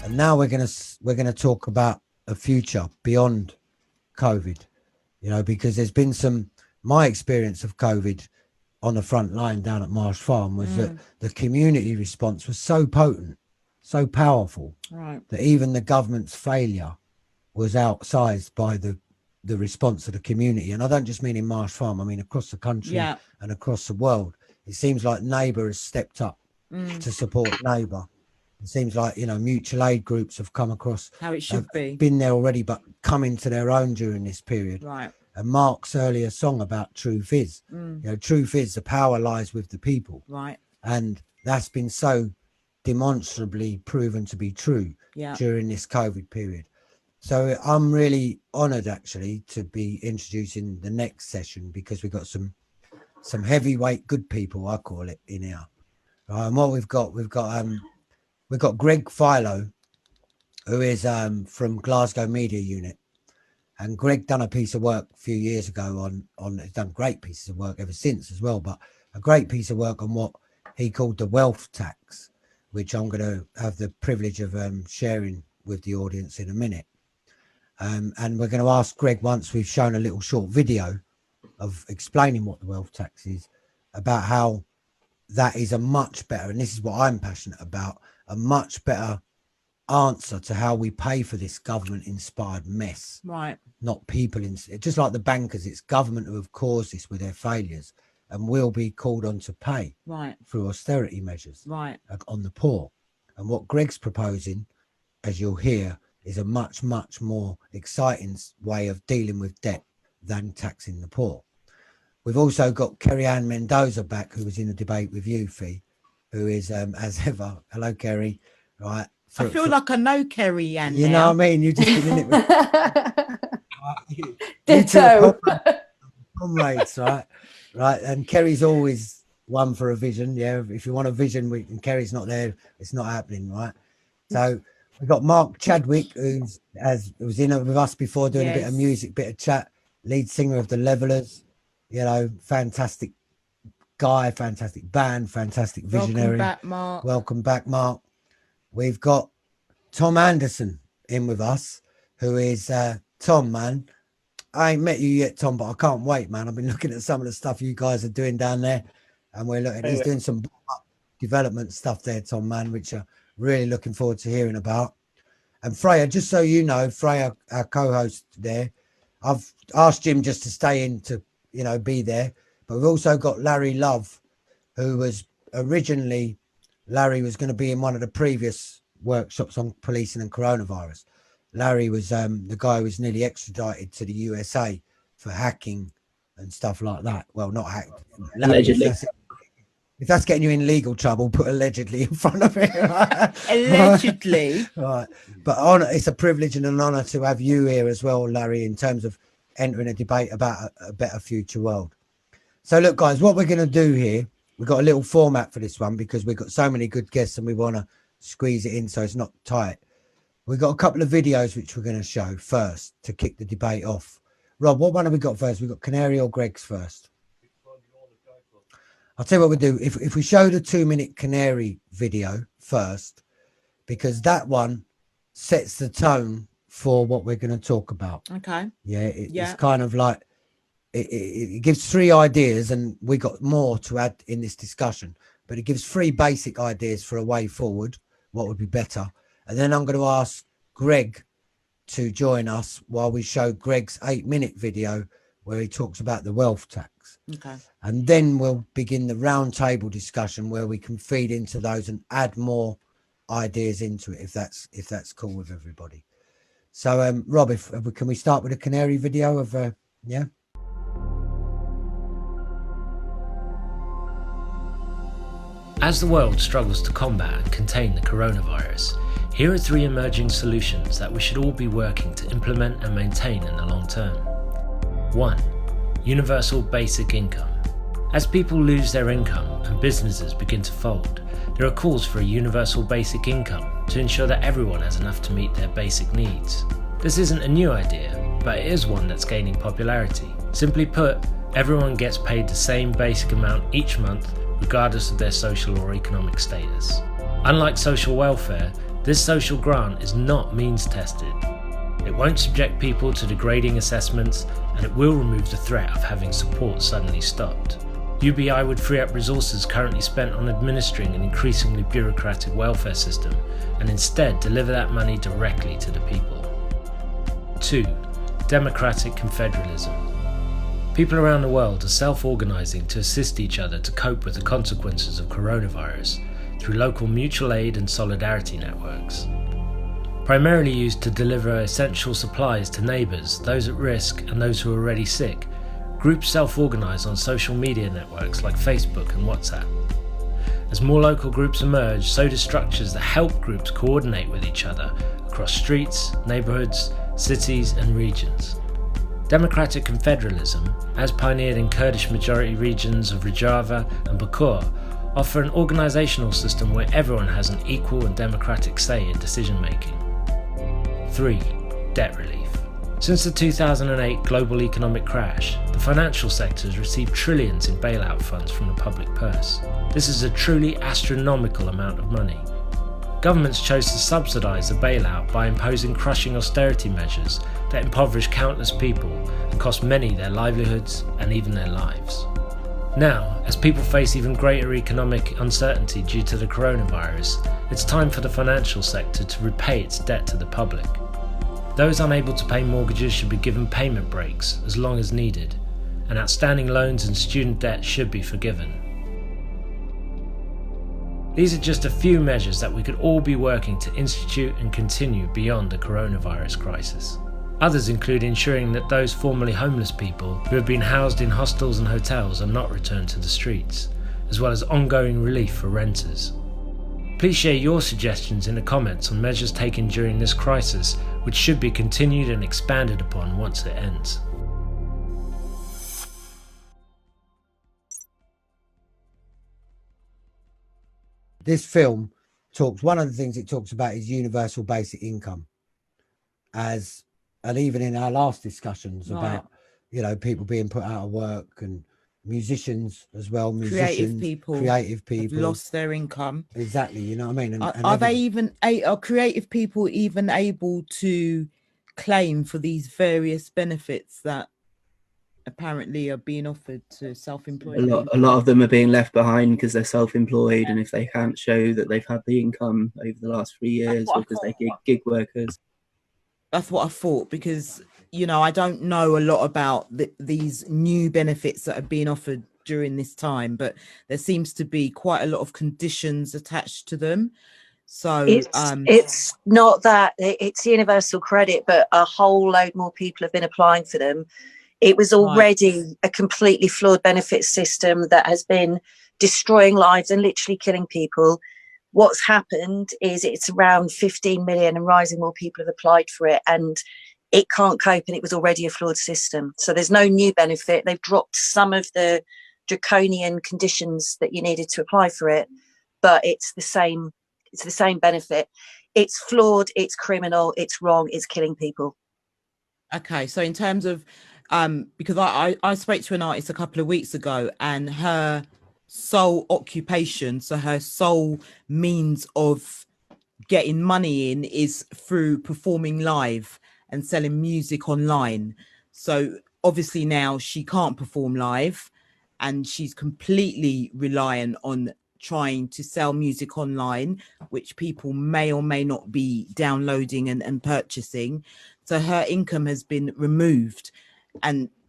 And now we're gonna talk about a future beyond COVID, because there's been my experience of COVID on the front line down at Marsh Farm was that the community response was so potent, so powerful, that even the government's failure was outsized by the response of the community. And I don't just mean in Marsh Farm, I mean across the country and across the world. It seems like Neighbour has stepped up to support Neighbour. It seems like, mutual aid groups have come across. How it should be. Been there already, but come into their own during this period. Right. And Mark's earlier song about truth is, truth is the power lies with the people. Right. And that's been so demonstrably proven to be true during this COVID period. So I'm really honoured actually to be introducing the next session, because we've got some heavyweight good people, I call it, in here. And what we've got Greg Philo, who is from Glasgow Media Unit. And Greg done a piece of work a few years ago he's done great pieces of work ever since as well, but a great piece of work on what he called the wealth tax, which I'm going to have the privilege of sharing with the audience in a minute. And we're going to ask Greg, once we've shown a little short video of explaining what the wealth tax is, about how that is a much better, and this is what I'm passionate about, a much better answer to how we pay for this government inspired mess. Right. Not people just like the bankers, it's government who have caused this with their failures and will be called on to pay through austerity measures on the poor. And what Greg's proposing, as you'll hear, is a much, much more exciting way of dealing with debt than taxing the poor. We've also got Kerry-anne Mendoza back, who was in the debate with you, Fee, who is, as ever, hello, Kerry, right? I feel like I know Kerry-anne. You know what I mean? You just been in it with Ditto. Comrades, right? Right. And Kerry's always one for a vision. Yeah. If you want a vision, and Kerry's not there, it's not happening, right? So we've got Mark Chadwick, who was in with us before, doing a bit of music, bit of chat, lead singer of the Levelers, fantastic guy, fantastic band, fantastic visionary. Welcome back, Mark. We've got Tom Anderson in with us, who is Tom, man. I ain't met you yet, Tom, but I can't wait, man. I've been looking at some of the stuff you guys are doing down there, and he's doing some development stuff there, Tom, man, which are really looking forward to hearing about. And Fréa, just so you know, Fréa, our co-host there, I've asked Jim just to stay in to, be there. But we've also got Lauri Love, who was originally, Larry was going to be in one of the previous workshops on policing and coronavirus. Larry was the guy who was nearly extradited to the USA for hacking and stuff like that. Well, not hacking. Allegedly. If that's getting you in legal trouble, put allegedly in front of it. Right? Allegedly. Right. But it's a privilege and an honour to have you here as well, Larry, in terms of entering a debate about a better future world. So look, guys, what we're going to do here, we've got a little format for this one because we've got so many good guests and we want to squeeze it in so it's not tight. We've got a couple of videos which we're going to show first to kick the debate off. Rob, what one have we got first? We've got Canary or Greg's first? I'll tell you what we'll do. If we show the 2-minute Canary video first, because that one sets the tone for what we're going to talk about. Okay. Yeah, it's kind of like, it gives 3 ideas, and we got more to add in this discussion, but it gives 3 basic ideas for a way forward, what would be better. And then I'm going to ask Greg to join us while we show Greg's 8-minute video where he talks about the wealth tax. Okay. And then we'll begin the round table discussion where we can feed into those and add more ideas into it, if that's cool with everybody. So, Rob, can we start with a Canary video of, yeah? As the world struggles to combat and contain the coronavirus, here are 3 emerging solutions that we should all be working to implement and maintain in the long term. 1. Universal basic income. As people lose their income and businesses begin to fold, there are calls for a universal basic income to ensure that everyone has enough to meet their basic needs. This isn't a new idea, but it is one that's gaining popularity. Simply put, everyone gets paid the same basic amount each month, regardless of their social or economic status. Unlike social welfare, This social grant is not means tested. It won't subject people to degrading assessments, and it will remove the threat of having support suddenly stopped. UBI would free up resources currently spent on administering an increasingly bureaucratic welfare system and instead deliver that money directly to the people. 2. Democratic confederalism. People around the world are self-organising to assist each other to cope with the consequences of coronavirus through local mutual aid and solidarity networks. Primarily used to deliver essential supplies to neighbours, those at risk and those who are already sick, groups self-organise on social media networks like Facebook and WhatsApp. As more local groups emerge, so do structures that help groups coordinate with each other across streets, neighbourhoods, cities and regions. Democratic confederalism, as pioneered in Kurdish majority regions of Rojava and Bakur, offer an organisational system where everyone has an equal and democratic say in decision making. 3. Debt relief. Since the 2008 global economic crash, the financial sector has received trillions in bailout funds from the public purse. This is a truly astronomical amount of money. Governments chose to subsidise the bailout by imposing crushing austerity measures that impoverish countless people and cost many their livelihoods and even their lives. Now, as people face even greater economic uncertainty due to the coronavirus, it's time for the financial sector to repay its debt to the public. Those unable to pay mortgages should be given payment breaks as long as needed, and outstanding loans and student debt should be forgiven. These are just a few measures that we could all be working to institute and continue beyond the coronavirus crisis. Others include ensuring that those formerly homeless people who have been housed in hostels and hotels are not returned to the streets, as well as ongoing relief for renters. Please share your suggestions in the comments on measures taken during this crisis, which should be continued and expanded upon once it ends. This film one of the things it talks about is universal basic income, and even in our last discussions about, people being put out of work, and musicians as well, Creative people have lost their income. Exactly, you know what I mean? Are creative people even able to claim for these various benefits that apparently are being offered to self-employed people? A lot of them are being left behind because they're self-employed, and if they can't show that they've had the income over the last 3 years, or because they're gig workers. That's what I thought, because I don't know a lot about these new benefits that are being offered during this time, but there seems to be quite a lot of conditions attached to them. So it's not that it's universal credit, but a whole load more people have been applying for them. It was already a completely flawed benefit system that has been destroying lives and literally killing people. What's happened is it's around 15 million and rising more people have applied for it, and it can't cope, and it was already a flawed system. So there's no new benefit. They've dropped some of the draconian conditions that you needed to apply for it, but it's the same benefit. It's flawed, it's criminal, it's wrong, it's killing people. Okay, so in terms of because I spoke to an artist a couple of weeks ago, and her sole occupation, so her sole means of getting money in, is through performing live and selling music online. So obviously now she can't perform live, and she's completely reliant on trying to sell music online, which people may or may not be downloading and purchasing. So her income has been removed,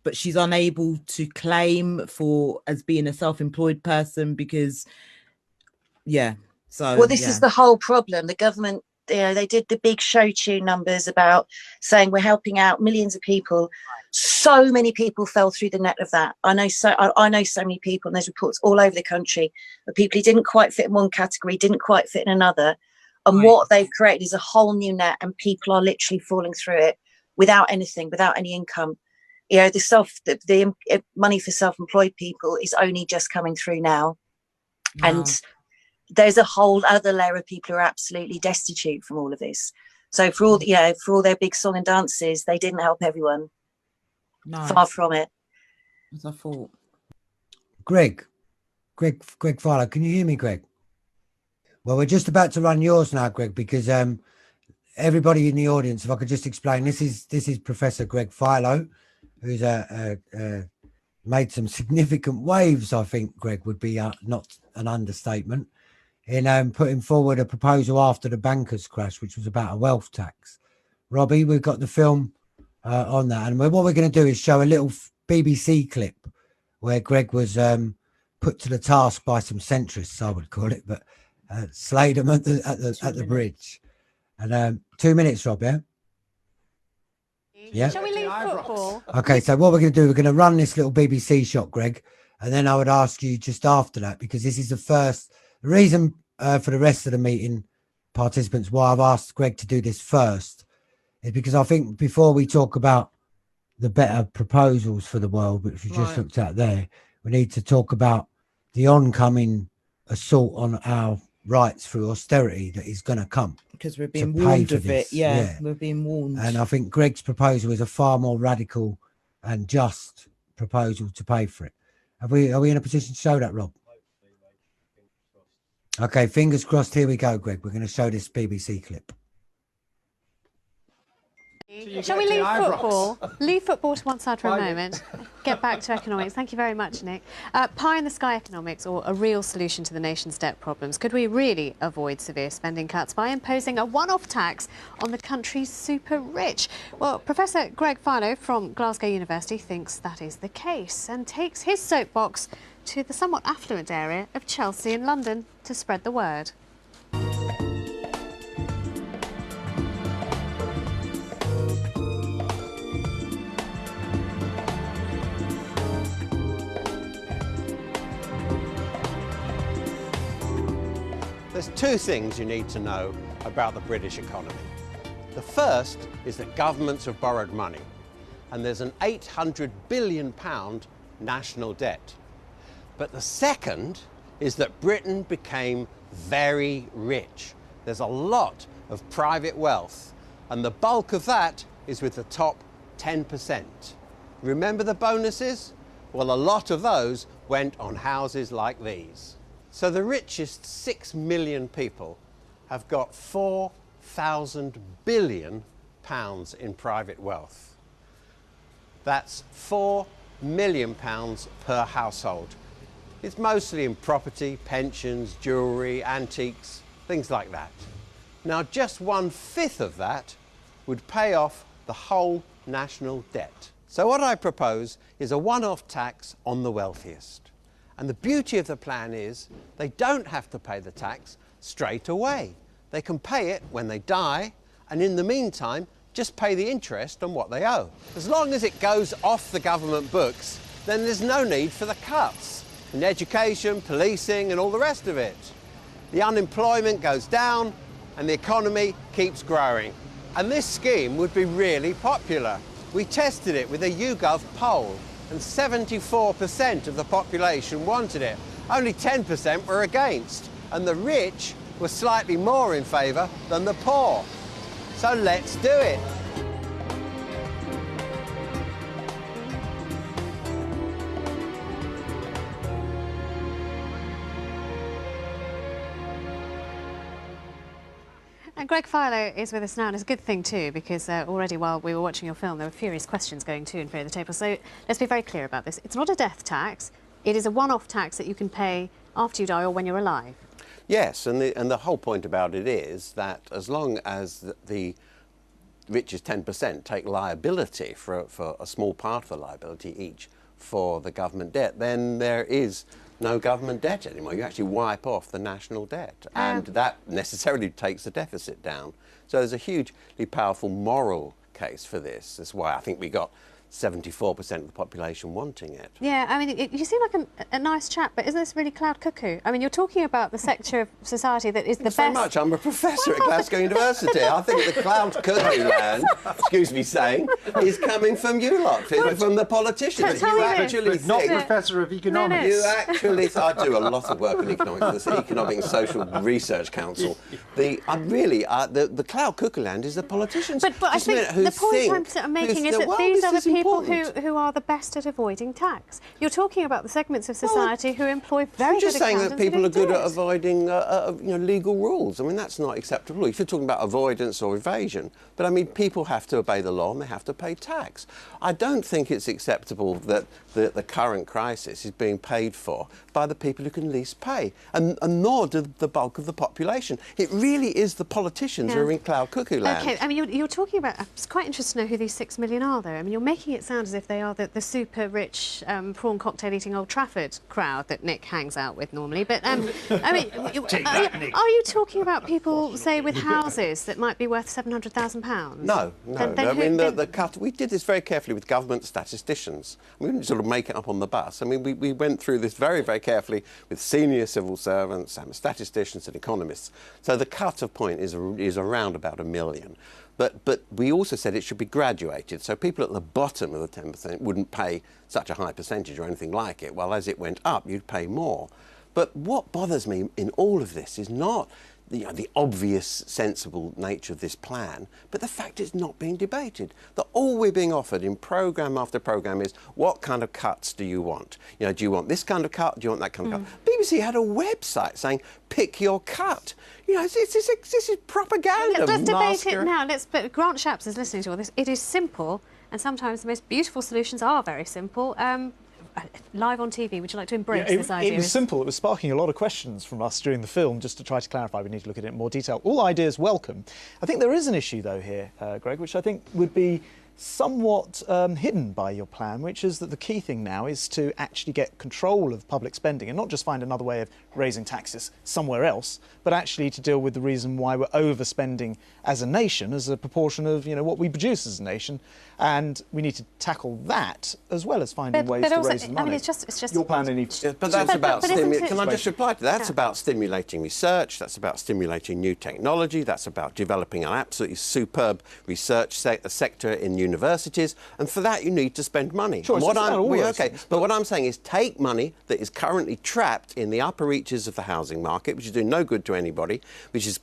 but she's unable to claim as being a self-employed person because, this is the whole problem. The government, they did the big show tune numbers about saying we're helping out millions of people. So many people fell through the net of that. I know so many people, and there's reports all over the country of people who didn't quite fit in one category, didn't quite fit in another. And what they've created is a whole new net, and people are literally falling through it without anything, without any income. The money for self-employed people is only just coming through now. Wow. And there's a whole other layer of people who are absolutely destitute from all of this. So for all their big song and dances, they didn't help everyone. No. Far from it. As I thought. Greg Philo, can you hear me, Greg? Well, we're just about to run yours now, Greg, because everybody in the audience, if I could just explain, this is Professor Greg Philo, who's made some significant waves, I think, Greg, would be not an understatement, in putting forward a proposal after the bankers crash, which was about a wealth tax. Robbie, we've got the film on that. And what we're going to do is show a little BBC clip where Greg was put to the task by some centrists, I would call it, but slayed them at the bridge. And 2 minutes, Rob, yeah? Yeah. Shall we leave football? Okay, so what we're going to do, we're going to run this little BBC shot, Greg, and then I would ask you just after that, because this is the reason for the rest of the meeting participants why I've asked Greg to do this first is because I think before we talk about the better proposals for the world, which we just looked at there, we need to talk about the oncoming assault on our rights through austerity that is going to come. Because we're being warned of it. Yeah, we're being warned. And I think Greg's proposal is a far more radical and just proposal to pay for it. Are we in a position to show that, Rob? Okay, fingers crossed. Here we go, Greg. We're going to show this BBC clip. Shall we leave football? Leave football to one side for a moment. Get back to economics. Thank you very much, Nick. Pie in the sky economics, or a real solution to the nation's debt problems. Could we really avoid severe spending cuts by imposing a one-off tax on the country's super rich? Well, Professor Greg Philo from Glasgow University thinks that is the case and takes his soapbox to the somewhat affluent area of Chelsea in London to spread the word. There's two things you need to know about the British economy. The first is that governments have borrowed money, and there's an £800 billion national debt. But the second is that Britain became very rich. There's a lot of private wealth, and the bulk of that is with the top 10%. Remember the bonuses? Well, a lot of those went on houses like these. So the richest 6 million people have got £4,000 billion in private wealth. That's £4 million per household. It's mostly in property, pensions, jewellery, antiques, things like that. Now, just 1/5 of that would pay off the whole national debt. So what I propose is a one-off tax on the wealthiest. And the beauty of the plan is they don't have to pay the tax straight away. They can pay it when they die, and in the meantime, just pay the interest on what they owe. As long as it goes off the government books, then there's no need for the cuts in education, policing, and all the rest of it. The unemployment goes down, and the economy keeps growing. And this scheme would be really popular. We tested it with a YouGov poll, and 74% of the population wanted it. Only 10% were against, and the rich were slightly more in favour than the poor. So let's do it. And Greg Philo is with us now, and it's a good thing too, because already while we were watching your film, there were furious questions going to and fro at the table. So let's be very clear about this. It's not a death tax. It is a one-off tax that you can pay after you die or when you're alive. Yes, and the whole point about it is that as long as the richest 10% take liability for a small part of the liability each for the government debt, then there is no government debt anymore. You actually wipe off the national debt, and that necessarily takes the deficit down. So there's a hugely powerful moral case for this. That's why I think we got 74% of the population wanting it. Yeah, I mean, you seem like a nice chap, but isn't this really cloud cuckoo? I mean, you're talking about the sector of society that is the best. Thanks very much. I'm a professor at Glasgow University. I think the cloud cuckoo land, excuse me saying, is coming from you lot, from the politicians. Tell you me actually this. think... Not Professor of Economics. You actually... I do a lot of work on economics, the Economic and Social Research Council. The cloud cuckoo land is the politicians. But I think the point I'm making is that these are the people important. who are the best at avoiding tax. You're talking about the segments of society who employ very good accountants. I'm just saying that people who are don't good do at it. avoiding legal rules. I mean, that's not acceptable. If you're talking about avoidance or evasion, but I mean, people have to obey the law and they have to pay tax. I don't think it's acceptable that the current crisis is being paid for by the people who can least pay, and nor do the bulk of the population. It really is the politicians who are in cloud cuckoo land. OK, I mean, you're talking about... It's quite interesting to know who these 6 million are, though. I mean, you're making it sound as if they are the super-rich, prawn cocktail-eating Old Trafford crowd that Nick hangs out with normally. But, I mean, are you talking about people, say, with houses that might be worth £700,000? No. Then I mean, the cut... We did this very carefully with government statisticians. We didn't sort of make it up on the bus. I mean, we went through this very, very carefully with senior civil servants and statisticians and economists. So the cut-off point is around about 1 million. But we also said it should be graduated, so people at the bottom of the 10% wouldn't pay such a high percentage or anything like it, while as it went up, you'd pay more. But what bothers me in all of this is not the obvious, sensible nature of this plan, but the fact it's not being debated. That all we're being offered in programme after programme is, what kind of cuts do you want? Do you want this kind of cut? Do you want that kind of cut? BBC had a website saying, pick your cut. This is propaganda. Let's debate it now. But Grant Shapps is listening to all this. It is simple, and sometimes the most beautiful solutions are very simple. Live on TV, would you like to embrace this idea? It was simple. It was sparking a lot of questions from us during the film, just to try to clarify. We need to look at it in more detail. All ideas welcome. I think there is an issue, though, here, Greg, which I think would be somewhat hidden by your plan, which is that the key thing now is to actually get control of public spending and not just find another way of raising taxes somewhere else, but actually to deal with the reason why we're overspending as a nation, as a proportion of what we produce as a nation, and we need to tackle that as well as finding ways to raise the money. I mean, it's just your plan needs. But that's about stimulating. Can I just reply to that? That's about stimulating research. That's about stimulating new technology. That's about developing an absolutely superb research sector in universities. And for that, you need to spend money. Sure, but what I'm saying is, take money that is currently trapped in the upper reaches of the housing market, which is doing no good to anybody, which is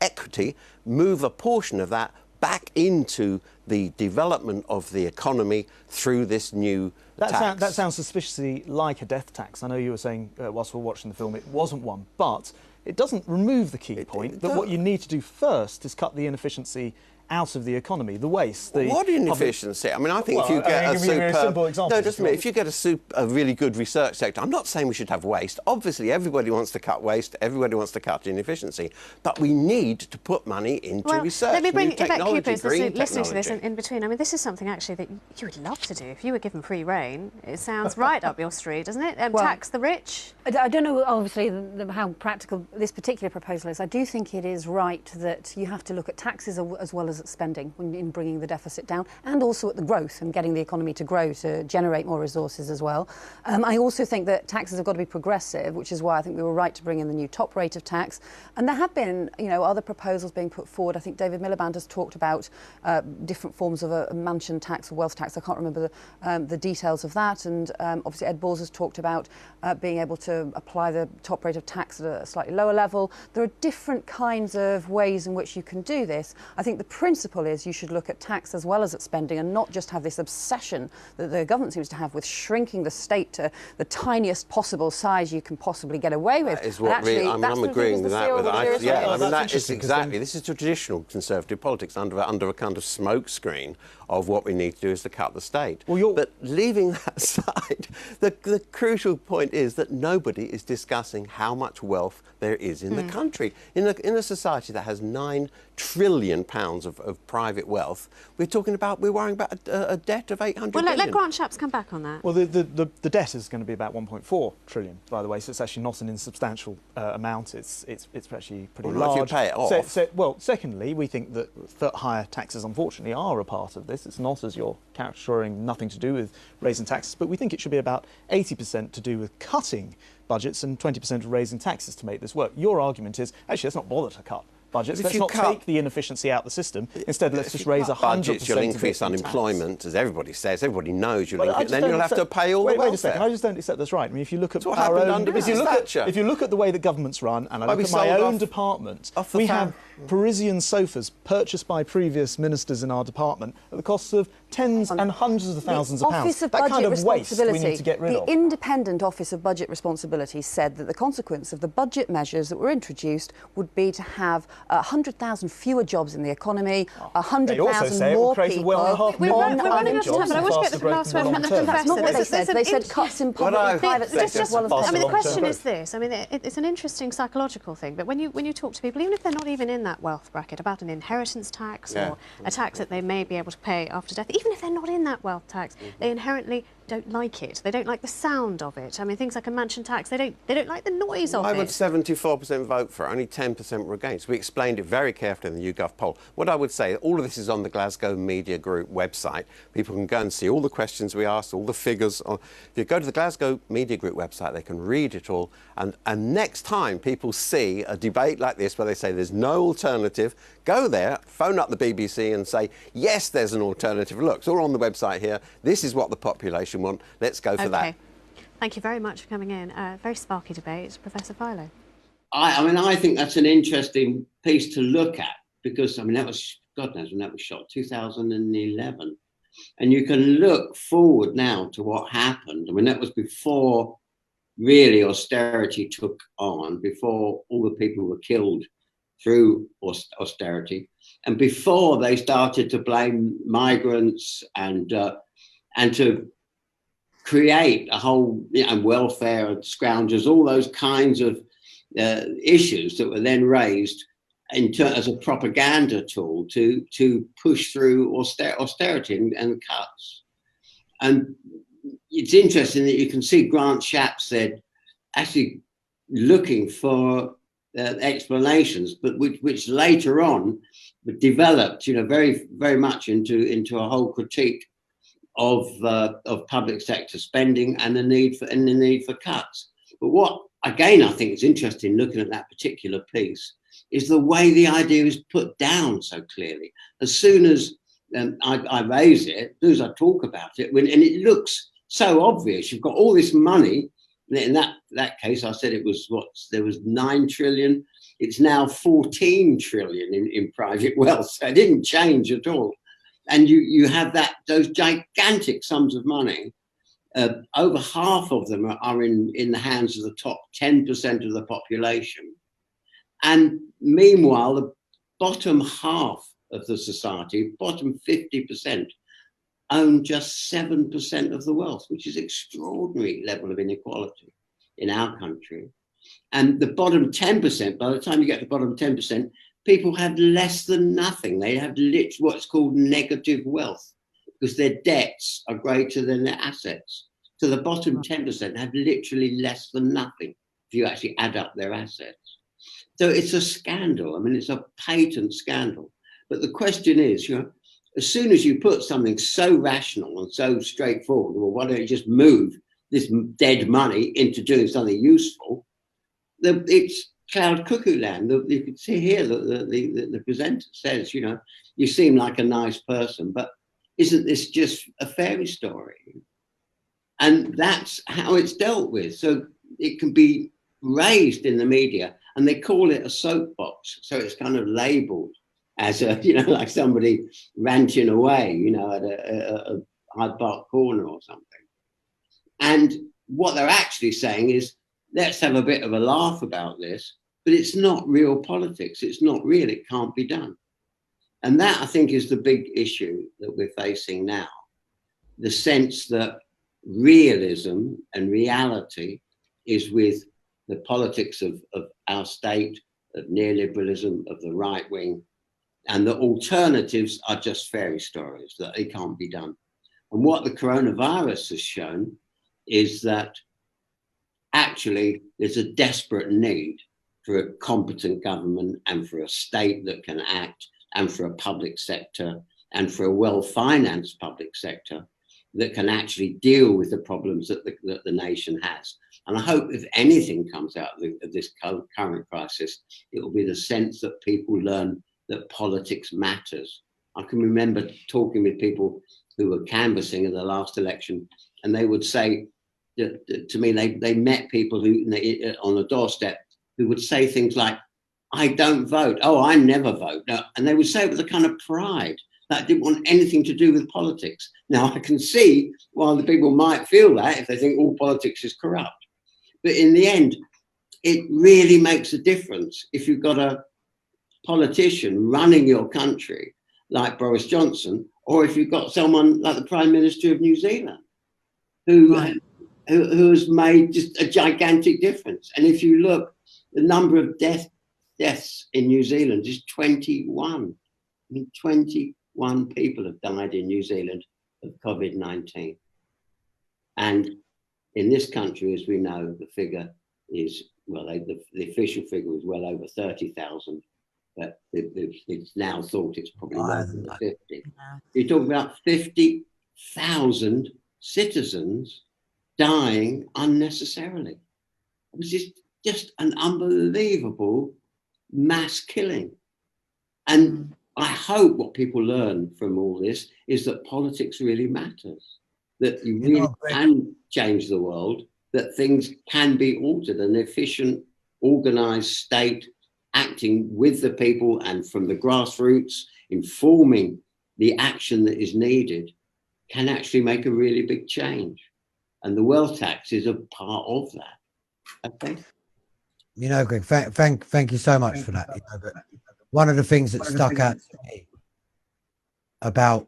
equity. Move a portion of that back into the development of the economy through this new tax. That sounds suspiciously like a death tax. I know you were saying, whilst we were watching the film, it wasn't one, but it doesn't remove the key point that what you need to do first is cut the inefficiency out of the economy, the waste. What inefficiency? I mean, I think if you get a if you get a really good research sector, I'm not saying we should have waste. Obviously, everybody wants to cut waste, everybody wants to cut inefficiency, but we need to put money into research, let me bring new technology, green listening to technology. this in between. I mean, this is something actually that you would love to do if you were given free rein. It sounds right up your street, doesn't it? Tax the rich. I don't know, obviously, how practical this particular proposal is. I do think it is right that you have to look at taxes as well as at spending in bringing the deficit down, and also at the growth and getting the economy to grow to generate more resources as well. I also think that taxes have got to be progressive, which is why I think we were right to bring in the new top rate of tax. And there have been, other proposals being put forward. I think David Miliband has talked about different forms of a mansion tax or wealth tax. I can't remember the details of that. And obviously Ed Balls has talked about being able to apply the top rate of tax at a slightly lower level. There are different kinds of ways in which you can do this. I think the principle is you should look at tax as well as at spending, and not just have this obsession that the government seems to have with shrinking the state to the tiniest possible size you can possibly get away with. That is what really, I'm agreeing with that. That is exactly. This is traditional Conservative politics under a kind of smoke screen of what we need to do is to cut the state. But leaving that aside, the crucial point is that nobody is discussing how much wealth there is in the country. In a society that has £9 trillion of private wealth, we're worrying about a debt of 800 billion. Let Grant Shapps come back on that. Well, the debt is going to be about 1.4 trillion, by the way, so it's actually not an insubstantial amount. It's actually pretty large. If you pay it off. Secondly, we think that higher taxes, unfortunately, are a part of this. It's not, as you're caricaturing, nothing to do with raising taxes, but we think it should be about 80% to do with cutting budgets and 20% of raising taxes to make this work. Your argument is, actually, let's not bother to cut budgets. Let's not take the inefficiency out of the system. Instead, let's just raise 100%. Budgets, you'll increase unemployment, as everybody says. Everybody knows you'll increase. Then you'll have to pay all the welfare. Wait a second. I just don't accept that's right. I mean, if you look at our own, if you look at the way that governments run, and I look at my own department, we have Parisian sofas purchased by previous ministers in our department at the cost of tens and hundreds of thousands of pounds. That kind of waste we need to get rid of. The independent Office of Budget Responsibility said that the consequence of the budget measures that were introduced would be to have 100,000 fewer jobs in the economy, 100,000 more people. We're running out of time, but I want to get the last word from the professor. That's not what they said. They said cuts in public and private sector as well as I mean, the question is this. I mean, it's an interesting psychological thing, but when you talk to people, even if they're not even in that wealth bracket, about an inheritance tax or a tax that they may be able to pay after death, even if they're not in that wealth tax, they inherently don't like it. They don't like the sound of it. I mean, things like a mansion tax, they don't like the noise of it. Why would 74% vote for it? Only 10% were against. We explained it very carefully in the YouGov poll. What I would say, all of this is on the Glasgow Media Group website. People can go and see all the questions we asked, all the figures. If you go to the Glasgow Media Group website, they can read it all. And next time people see a debate like this where they say there's no alternative, go there, phone up the BBC and say, yes, there's an alternative. Look, it's all on the website here. This is what the population want. Let's go for that. Thank you very much for coming in. Very sparky debate. Professor Philo. I mean, I think that's an interesting piece to look at because, I mean, that was, God knows when that was shot, 2011. And you can look forward now to what happened. I mean, that was before really austerity took on, before all the people were killed through austerity, and before they started to blame migrants and to create a whole welfare and scoundrels, all those kinds of issues that were then raised as a propaganda tool to push through austerity and cuts. And it's interesting that you can see Grant Shapps said actually looking for explanations, but which later on developed, very, very much into a whole critique of public sector spending and the need for cuts. But what again I think is interesting looking at that particular piece is the way the idea is put down so clearly. As soon as I raise it, as soon as I talk about it, and it looks so obvious, you've got all this money. In that case, I said there was 9 trillion. It's now 14 trillion in private wealth. So it didn't change at all. And you have those gigantic sums of money. Over half of them are in the hands of the top 10% of the population. And meanwhile, the bottom half of the society, bottom 50%, own just 7% of the wealth, which is extraordinary level of inequality in our country. And the bottom 10%, by the time you get to the bottom 10%, people have less than nothing. They have what's called negative wealth because their debts are greater than their assets. So the bottom 10% have literally less than nothing if you actually add up their assets. So it's a scandal. I mean, it's a patent scandal. But the question is, as soon as you put something so rational and so straightforward, well, why don't you just move this dead money into doing something useful? It's cloud cuckoo land. You can see here that the presenter says, you seem like a nice person, but isn't this just a fairy story? And that's how it's dealt with. So it can be raised in the media, and they call it a soapbox. So it's kind of labelled as like somebody ranting away, at a Hyde Park corner or something. And what they're actually saying is, let's have a bit of a laugh about this, but it's not real politics. It's not real. It can't be done. And that, I think, is the big issue that we're facing now. The sense that realism and reality is with the politics of our state, of neoliberalism, of the right wing, and the alternatives are just fairy stories, that it can't be done. And what the coronavirus has shown is that actually there's a desperate need for a competent government and for a state that can act and for a public sector and for a well-financed public sector that can actually deal with the problems that the nation has. And I hope if anything comes out of this current crisis, it will be the sense that people learn that politics matters. I can remember talking with people who were canvassing in the last election, and they would say to me, they met people who on the doorstep who would say things like, "I don't vote. Oh, I never vote." And they would say it with a kind of pride that didn't want anything to do with politics. Now, I can see why the people might feel that if they think all politics is corrupt. But in the end, it really makes a difference if you've got a politician running your country like Boris Johnson, or if you've got someone like the Prime Minister of New Zealand, who has made just a gigantic difference. And if you look, the number of deaths in New Zealand is 21. I mean, 21 people have died in New Zealand of COVID-19. And in this country, as we know, the figure is, well, the official figure is well over 30,000, but it's now thought it's probably more than 50. Yeah. You're talking about 50,000 citizens dying unnecessarily. It was just an unbelievable mass killing. And I hope what people learn from all this is that politics really matters, that you really can change the world, that things can be altered. An efficient, organized state acting with the people and from the grassroots, informing the action that is needed, can actually make a really big change. And the wealth tax is a part of that. Okay. You know, Greg, thank you so much for that. You know, but one of the things that stuck out to me about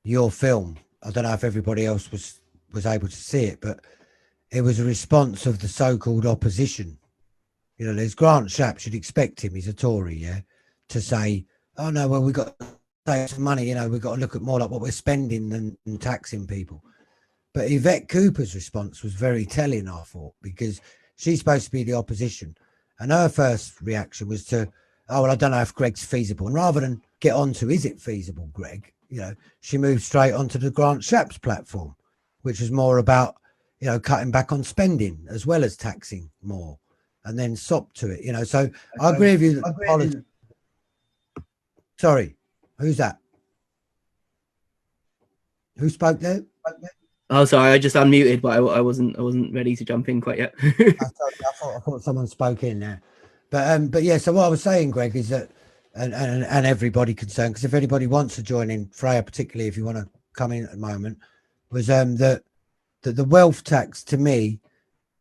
your film, I don't know if everybody else was able to see it, but it was a response of the so-called opposition. You know, there's Grant Shapps, you'd expect him, he's a Tory, yeah, to say, oh no, well, we've got to save some money, you know, we've got to look at more like what we're spending than taxing people. But Yvette Cooper's response was very telling, I thought, because she's supposed to be the opposition. And her first reaction was to, oh, well, I don't know if Greg's feasible. And rather than get on to, is it feasible, Greg? You know, she moved straight onto the Grant Shapps platform, which was more about, you know, cutting back on spending as well as taxing more, and then SOP to it, you know. So I agree with you that sorry, who's that? Who spoke there? Oh, sorry, I just unmuted, but I wasn't ready to jump in quite yet. I thought someone spoke in there, but yeah. So what I was saying, Greg, is that and everybody concerned, because if anybody wants to join in, Fréa, particularly if you want to come in at the moment, was that the wealth tax, to me,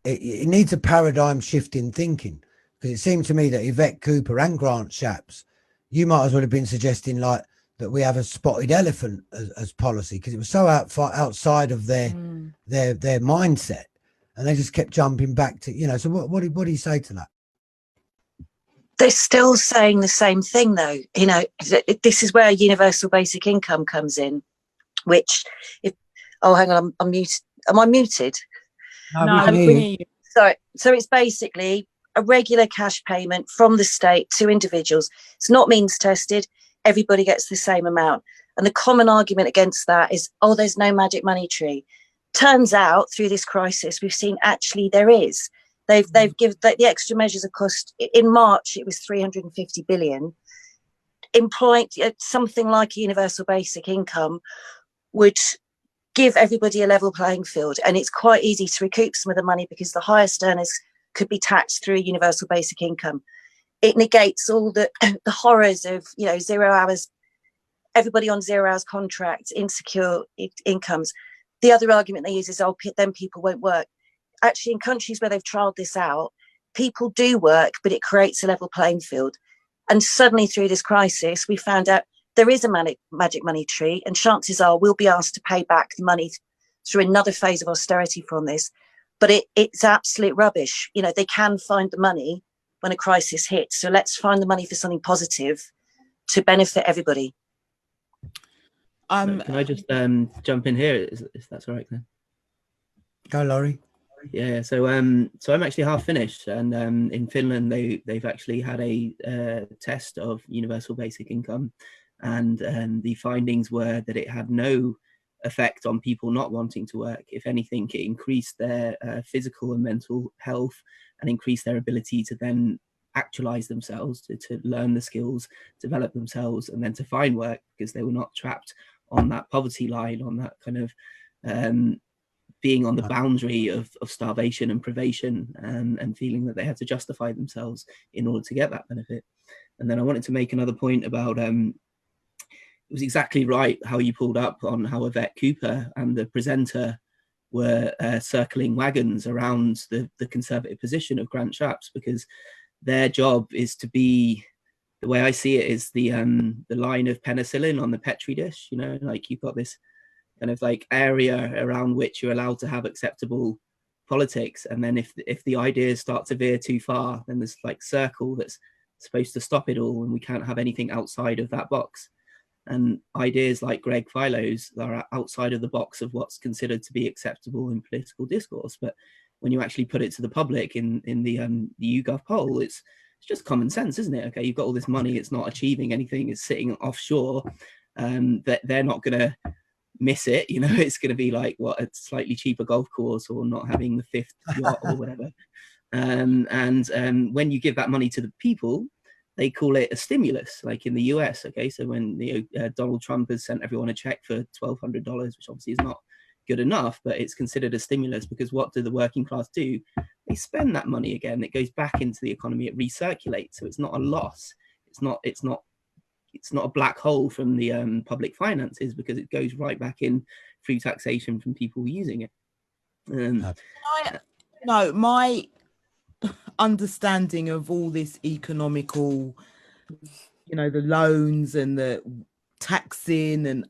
it needs a paradigm shift in thinking, because it seemed to me that Yvette Cooper and Grant Shapps, you might as well have been suggesting like that we have a spotted elephant as policy, because it was so outside of their mindset, and they just kept jumping back to, you know. So what do you say to that? They're still saying the same thing, though. You know, this is where universal basic income comes in, which, oh, hang on, I'm muted. Am I muted? No, we can hear you. So it's basically a regular cash payment from the state to individuals. It's not means tested. Everybody gets the same amount. And the common argument against that is, oh, there's no magic money tree. Turns out through this crisis, we've seen actually there is. They've given the extra measures of cost. In March, it was 350 billion. Employing something like a universal basic income would give everybody a level playing field. And it's quite easy to recoup some of the money because the highest earners could be taxed through a universal basic income. It negates all the horrors of, you know, 0 hours, everybody on 0 hours contracts, insecure incomes. The other argument they use is, oh, then people won't work. Actually, in countries where they've trialled this out, people do work, but it creates a level playing field. And suddenly through this crisis, we found out there is a magic money tree, and chances are we'll be asked to pay back the money through another phase of austerity from this. But it's absolute rubbish. You know, they can find the money when a crisis hits. So let's find the money for something positive to benefit everybody. Can I just jump in here, if that's all right, then? Go, Lauri. Yeah, so I'm actually half finished, and in Finland they've actually had a test of universal basic income, and the findings were that it had no effect on people not wanting to work. If anything, it increased their physical and mental health and increased their ability to then actualize themselves, to learn the skills, develop themselves, and then to find work, because they were not trapped on that poverty line, on that kind of being on the boundary of starvation and privation, and feeling that they had to justify themselves in order to get that benefit. And then I wanted to make another point about it was exactly right how you pulled up on how Yvette Cooper and the presenter were circling wagons around the conservative position of Grant Shapps, because their job is to be, the way I see it, is the line of penicillin on the Petri dish. You know, like you've got this kind of like area around which you're allowed to have acceptable politics, and then if the ideas start to veer too far, then there's like circle that's supposed to stop it all, and we can't have anything outside of that box. And ideas like Greg Philo's are outside of the box of what's considered to be acceptable in political discourse. But when you actually put it to the public in the YouGov poll, it's just common sense, isn't it? Okay, you've got all this money, it's not achieving anything, it's sitting offshore, that they're not going to miss it. You know, it's going to be like, what, a slightly cheaper golf course, or not having the 5th yacht or whatever. And when you give that money to the people, they call it a stimulus, like in the US. Okay, so when Donald Trump has sent everyone a check for $1,200, which obviously is not good enough, but it's considered a stimulus, because what do the working class do? They spend that money again. It goes back into the economy. It recirculates, so it's not a loss. It's not a black hole from the public finances, because it goes right back in through taxation from people using it. No, my understanding of all this economical, you know, the loans and the taxing, and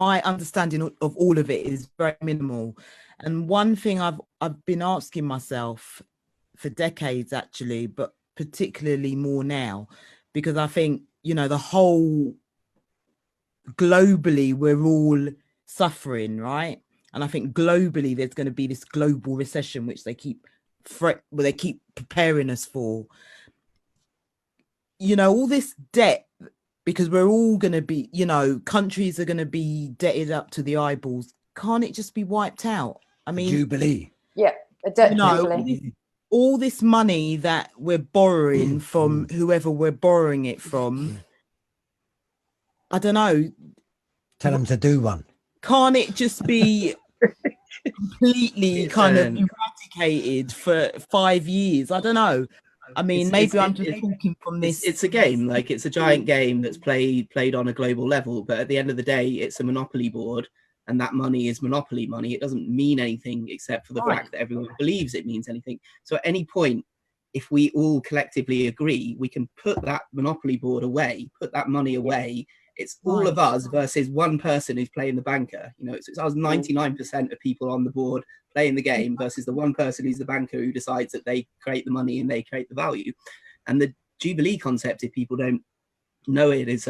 my understanding of all of it is very minimal. And one thing I've been asking myself for decades, actually, but particularly more now, because I think, you know, the whole globally we're all suffering, right? And I think globally there's going to be this global recession, which they keep preparing us for. You know, all this debt, because we're all going to be, you know, countries are going to be debted up to the eyeballs. Can't it just be wiped out? I mean, Jubilee. Yeah, a debt jubilee. All this money that we're borrowing from whoever we're borrowing it from, I don't know. Tell them to do one. Can't it just be completely kind of eradicated for 5 years? I don't know. I mean, maybe I'm just talking from this. It's a game, like it's a giant game that's played on a global level. But at the end of the day, it's a monopoly board, and that money is monopoly money. It doesn't mean anything except for the fact that everyone believes it means anything. So at any point, if we all collectively agree, we can put that monopoly board away, put that money away. It's all of us versus one person who's playing the banker. You know, it's us 99% of people on the board playing the game versus the one person who's the banker who decides that they create the money and they create the value. And the Jubilee concept, if people don't know it, is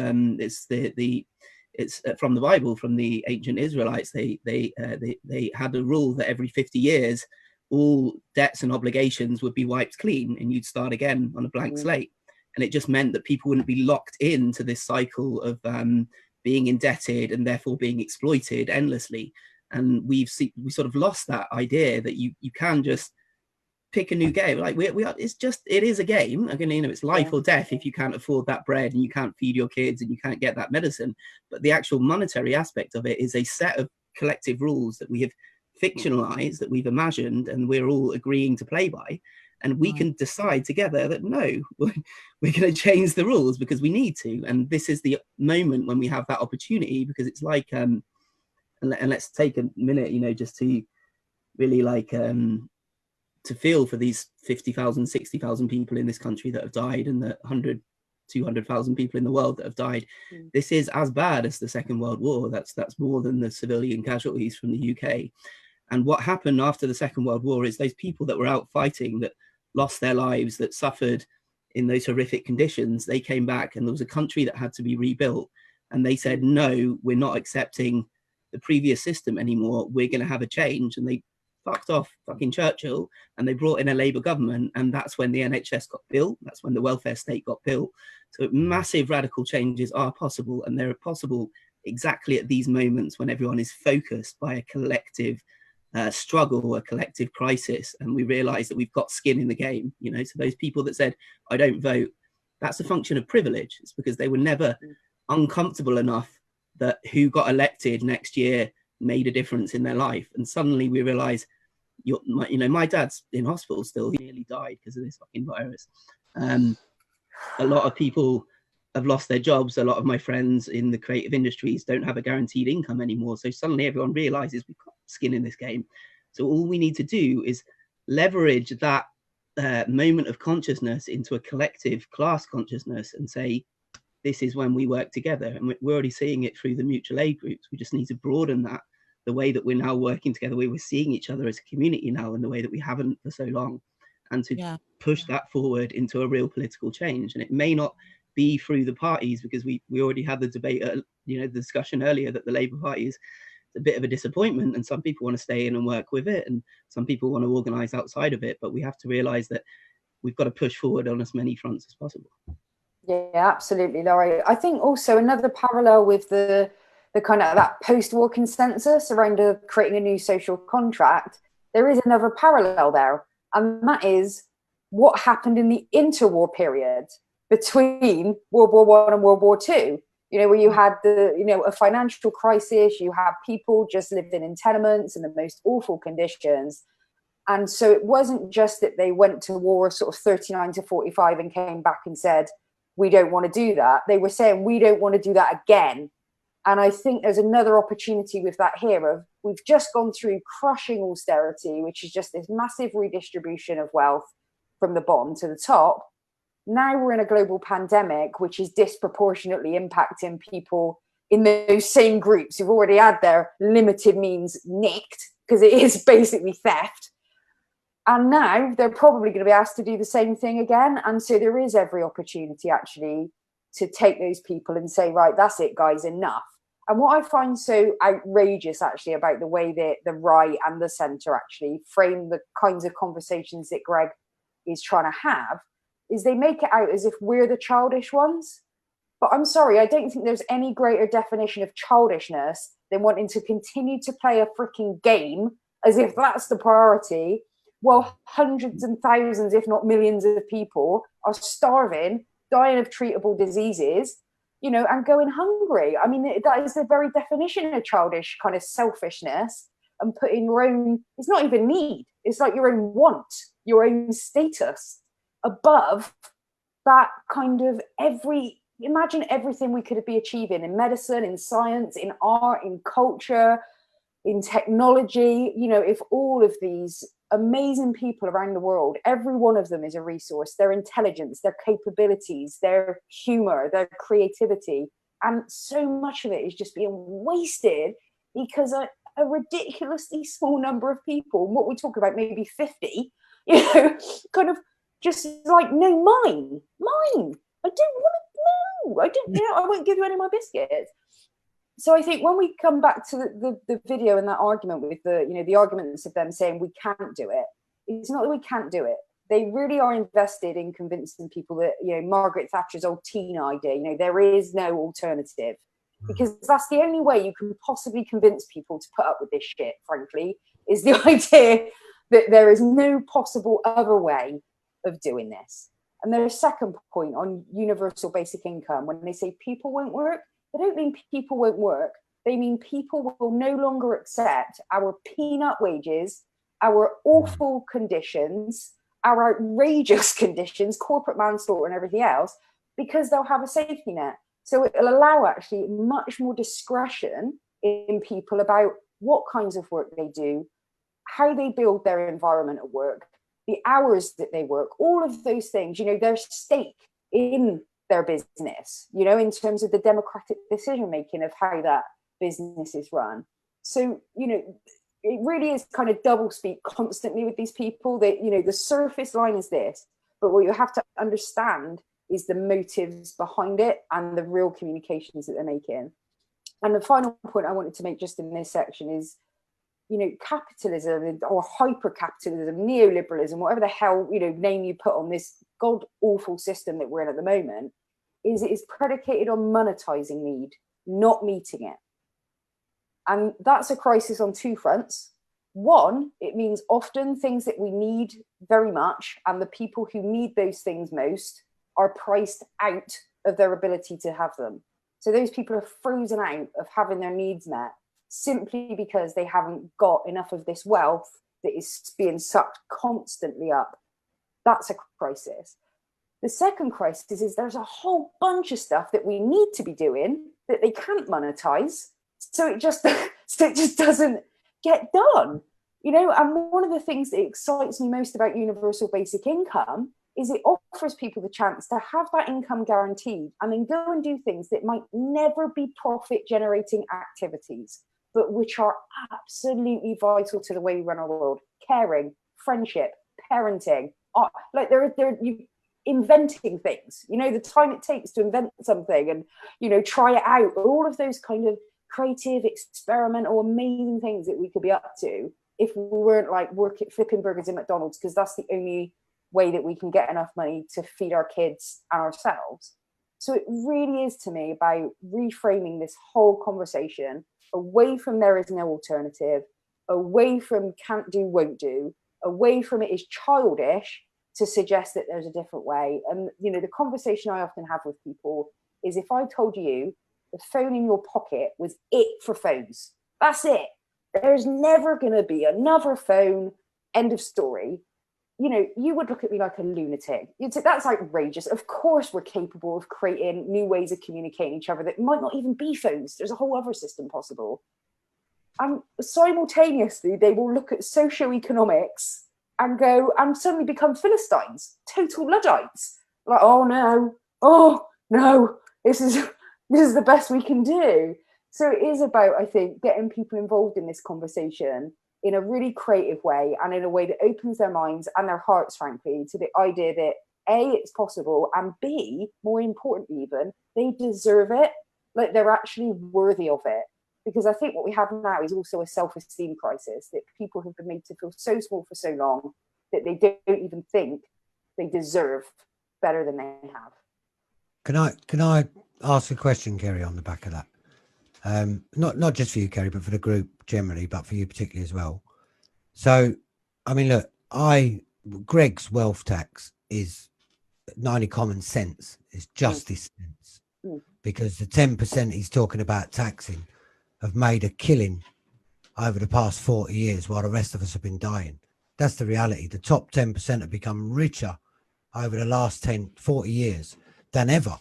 it's from the Bible, from the ancient Israelites. They had a rule that every 50 years, all debts and obligations would be wiped clean, and you'd start again on a blank slate. And it just meant that people wouldn't be locked into this cycle of being indebted and therefore being exploited endlessly. And we sort of lost that idea that you can just pick a new game. Like it is a game. Again, you know, it's life or death if you can't afford that bread and you can't feed your kids and you can't get that medicine. But the actual monetary aspect of it is a set of collective rules that we have fictionalized, that we've imagined, and we're all agreeing to play by. And we can decide together that, no, we're going to change the rules because we need to. And this is the moment when we have that opportunity, because it's like, and let's take a minute, you know, just to really like, to feel for these 50,000, 60,000 people in this country that have died, and the 100, 200,000 people in the world that have died. This is as bad as the Second World War. That's more than the civilian casualties from the UK. And what happened after the Second World War is those people that were out fighting, that lost their lives, that suffered in those horrific conditions, they came back, and there was a country that had to be rebuilt. And they said, no, we're not accepting the previous system anymore. We're going to have a change. And they fucked off fucking Churchill, and they brought in a Labour government. And that's when the NHS got built. That's when the welfare state got built. So massive radical changes are possible, and they're possible exactly at these moments when everyone is focused by a collective struggle, a collective crisis, and we realize that we've got skin in the game. You know, so those people that said, I don't vote, that's a function of privilege. It's because they were never uncomfortable enough that who got elected next year made a difference in their life. And suddenly we realize, my dad's in hospital still. He nearly died because of this fucking virus. A lot of people have lost their jobs. A lot of my friends in the creative industries don't have a guaranteed income anymore. So suddenly everyone realizes we've got skin in this game. So all we need to do is leverage that moment of consciousness into a collective class consciousness and say, this is when we work together. And we're already seeing it through the mutual aid groups. We just need to broaden that, the way that we're now working together, where we're seeing each other as a community now in the way that we haven't for so long, and to push that forward into a real political change. And it may not be through the parties, because we already had the debate, the discussion earlier, that the Labour Party is a bit of a disappointment, and some people want to stay in and work with it, and some people want to organise outside of it. But we have to realise that we've got to push forward on as many fronts as possible. Yeah, absolutely, Lauri. I think also another parallel with the kind of that post-war consensus around creating a new social contract, there is another parallel there, and that is what happened in the interwar period between World War I and World War II. You know, where you had a financial crisis, you have people just living in tenements in the most awful conditions. And so it wasn't just that they went to war sort of 39 to 45 and came back and said, we don't want to do that. They were saying, we don't want to do that again. And I think there's another opportunity with that here of, we've just gone through crushing austerity, which is just this massive redistribution of wealth from the bottom to the top. Now we're in a global pandemic, which is disproportionately impacting people in those same groups who've already had their limited means nicked, because it is basically theft. And now they're probably going to be asked to do the same thing again. And so there is every opportunity actually to take those people and say, right, that's it, guys, enough. And what I find so outrageous actually about the way that the right and the centre actually frame the kinds of conversations that Greg is trying to have is they make it out as if we're the childish ones. But I'm sorry, I don't think there's any greater definition of childishness than wanting to continue to play a freaking game as if that's the priority, while hundreds and thousands, if not millions of people are starving, dying of treatable diseases, and going hungry. I mean, that is the very definition of childish kind of selfishness, and putting your own, it's not even need, it's like your own want, your own status above that kind of imagine everything we could be achieving in medicine, in science, in art, in culture, in technology. If all of these amazing people around the world, every one of them is a resource, their intelligence, their capabilities, their humor, their creativity, and so much of it is just being wasted because a ridiculously small number of people, what we talk about, maybe 50, kind of just like, no, mine, I don't want to know, I won't give you any of my biscuits. So I think when we come back to the video and that argument with the arguments of them saying we can't do it, it's not that we can't do it. They really are invested in convincing people that, Margaret Thatcher's old teen idea, there is no alternative, because that's the only way you can possibly convince people to put up with this shit, frankly, is the idea that there is no possible other way of doing this. And their second point on universal basic income, when they say people won't work, they don't mean people won't work. They mean people will no longer accept our peanut wages, our awful conditions, our outrageous conditions, corporate manslaughter and everything else, because they'll have a safety net. So it'll allow actually much more discretion in people about what kinds of work they do, how they build their environment at work, the hours that they work, all of those things, their stake in their business, in terms of the democratic decision making of how that business is run. So, it really is kind of double speak constantly with these people. That, the surface line is this, but what you have to understand is the motives behind it and the real communications that they're making. And the final point I wanted to make just in this section is, capitalism or hyper-capitalism, neoliberalism, whatever the hell, name you put on this god-awful system that we're in at the moment, is predicated on monetizing need, not meeting it. And that's a crisis on two fronts. One, it means often things that we need very much, and the people who need those things most are priced out of their ability to have them. So those people are frozen out of having their needs met simply because they haven't got enough of this wealth that is being sucked constantly up. That's a crisis. The second crisis is there's a whole bunch of stuff that we need to be doing that they can't monetize. So it just doesn't get done, you know. And one of the things that excites me most about universal basic income is it offers people the chance to have that income guaranteed and then go and do things that might never be profit generating activities, but which are absolutely vital to the way we run our world. Caring, friendship, parenting, like they're inventing things, you know, the time it takes to invent something and, you know, try it out, all of those kind of creative, experimental, amazing things that we could be up to if we weren't like flipping burgers in McDonald's, because that's the only way that we can get enough money to feed our kids and ourselves. So it really is, to me, about reframing this whole conversation away from there is no alternative, away from can't do, won't do, away from it is childish to suggest that there's a different way. And, you know, the conversation I often have with people is, if I told you the phone in your pocket was it for phones, that's it. There's never going to be another phone, end of story. You know, you would look at me like a lunatic. You'd say, that's outrageous. Of course we're capable of creating new ways of communicating each other that might not even be phones. There's a whole other system possible. And simultaneously, they will look at socioeconomics and go and suddenly become Philistines, total Luddites. Like, oh no, this is the best we can do. So it is about, I think, getting people involved in this conversation in a really creative way and in a way that opens their minds and their hearts, frankly, to the idea that A, it's possible, and B, more importantly even, they deserve it, like they're actually worthy of it. Because I think what we have now is also a self-esteem crisis, that people have been made to feel so small for so long that they don't even think they deserve better than they have. Can I ask a question, Kerry, on the back of that? Not just for you, Kerry, but for the group generally, but for you particularly as well. So, I mean, look, Greg's wealth tax is 90 common sense. It's justice sense, because the 10% he's talking about taxing have made a killing over the past 40 years while the rest of us have been dying. That's the reality. The top 10% have become richer over the last 40 years than ever.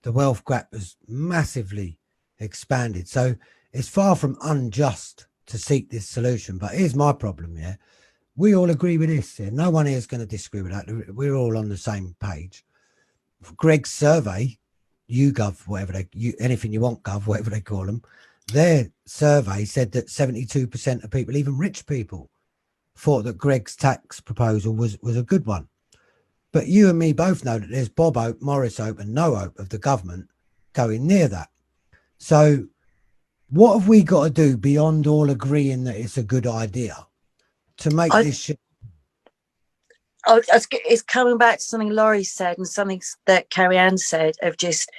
The wealth gap has massively expanded. So it's far from unjust to seek this solution. But here's my problem, yeah. We all agree with this. Yeah? No one here is going to disagree with that. We're all on the same page. Greg's survey, YouGov, whatever anything you want, Gov, whatever they call them, their survey said that 72% of people, even rich people, thought that Greg's tax proposal was a good one. But you and me both know that there's Bob Hope, Morris Hope and no hope of the government going near that. So what have we got to do beyond all agreeing that it's a good idea to make this shit? It's coming back to something Lauri said and something that Kerry-anne said of just,